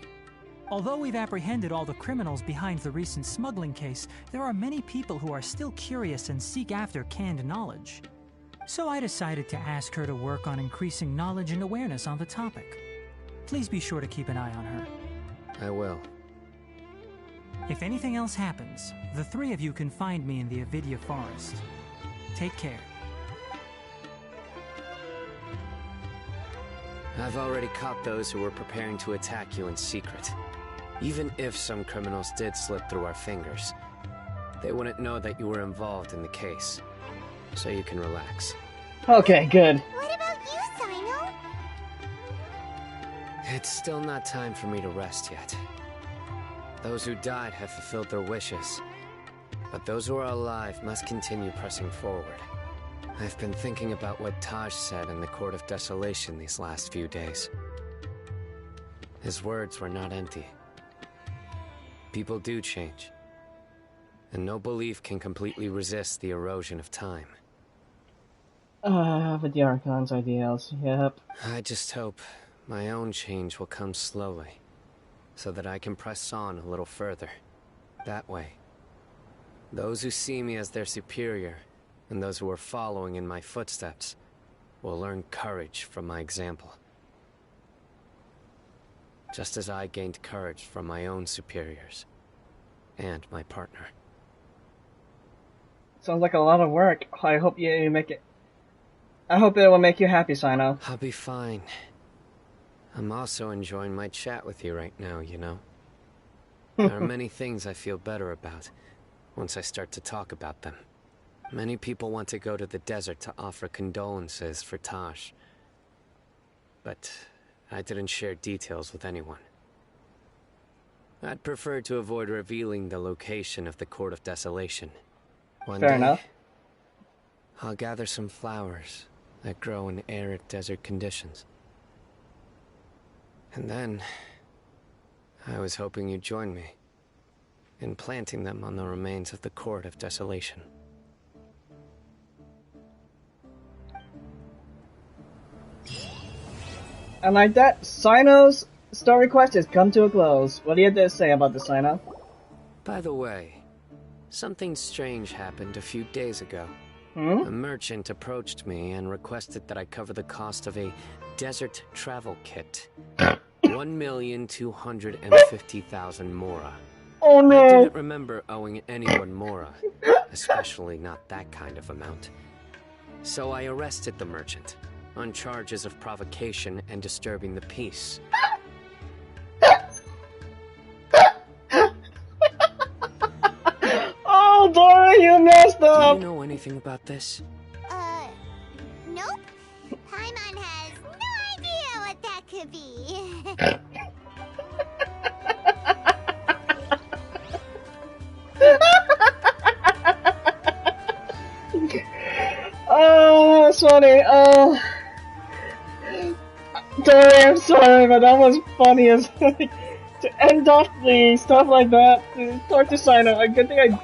Although we've apprehended all the criminals behind the recent smuggling case, there are many people who are still curious and seek after canned knowledge. So I decided to ask her to work on increasing knowledge and awareness on the topic. Please be sure to keep an eye on her. I will. If anything else happens, the three of you can find me in the Avidya forest. Take care. I've already caught those who were preparing to attack you in secret. Even if some criminals did slip through our fingers, they wouldn't know that you were involved in the case. So you can relax. Okay, good. What about you, Cyno? It's still not time for me to rest yet. Those who died have fulfilled their wishes, but those who are alive must continue pressing forward. I've been thinking about what Taj said in the Court of Desolation these last few days. His words were not empty. People do change, and no belief can completely resist the erosion of time. With the Archon's ideals, yep. I just hope my own change will come slowly, so that I can press on a little further. That way, those who see me as their superior, and those who are following in my footsteps, will learn courage from my example. Just as I gained courage from my own superiors, and my partner. Sounds like a lot of work. I hope you make it. I hope it will make you happy, Cyno. I'll be fine. I'm also enjoying my chat with you right now, you know. There are many things I feel better about once I start to talk about them. Many people want to go to the desert to offer condolences for Taj. But I didn't share details with anyone. I'd prefer to avoid revealing the location of the Court of Desolation. One Fair day, enough. I'll gather some flowers that grow in arid desert conditions. And then, I was hoping you'd join me in planting them on the remains of the Court of Desolation. And like that, Cyno's story quest has come to a close. What do you have to say about the Cyno? By the way, something strange happened a few days ago. A merchant approached me and requested that I cover the cost of a desert travel kit. 1,250,000 mora. Oh no! I didn't remember owing anyone mora, especially not that kind of amount. So I arrested the merchant on charges of provocation and disturbing the peace. Oh, Dora, you messed up! Do you know anything about this? Nope. Paimon has no idea what that could be. Oh, that's funny. Dora, I'm sorry, but that was funny as to end off the stuff like that. To talk to Cyno. A good thing I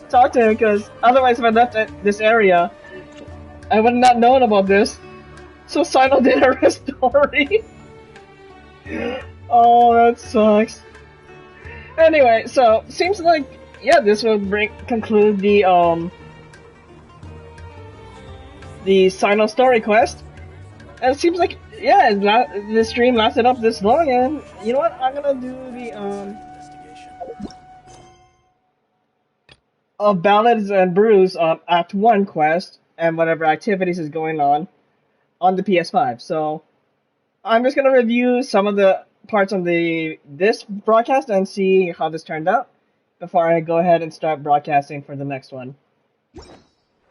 talked to him, because otherwise if I left this area, I would have not known about this. So Cyno did her story. Oh, that sucks. Anyway, so seems like this will conclude the Cyno story quest. And it seems like the stream lasted up this long, and you know what? I'm gonna do the Ballads and Brews Act 1 quest and whatever activities is going on the PS5. So I'm just gonna review some of the parts on this broadcast and see how this turned out before I go ahead and start broadcasting for the next one.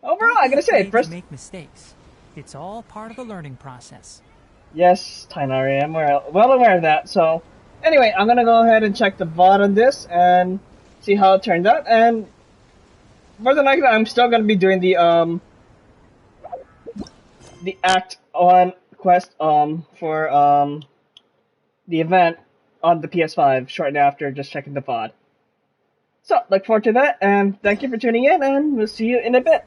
Overall, I gotta say, first, make mistakes. It's all part of the learning process. Yes, Tainari, I'm well aware of that. So, anyway, I'm gonna go ahead and check the VOD on this and see how it turned out. And more than likely, I'm still gonna be doing the Act 1 quest for the event on the PS5 shortly after just checking the VOD. So, look forward to that, and thank you for tuning in, and we'll see you in a bit.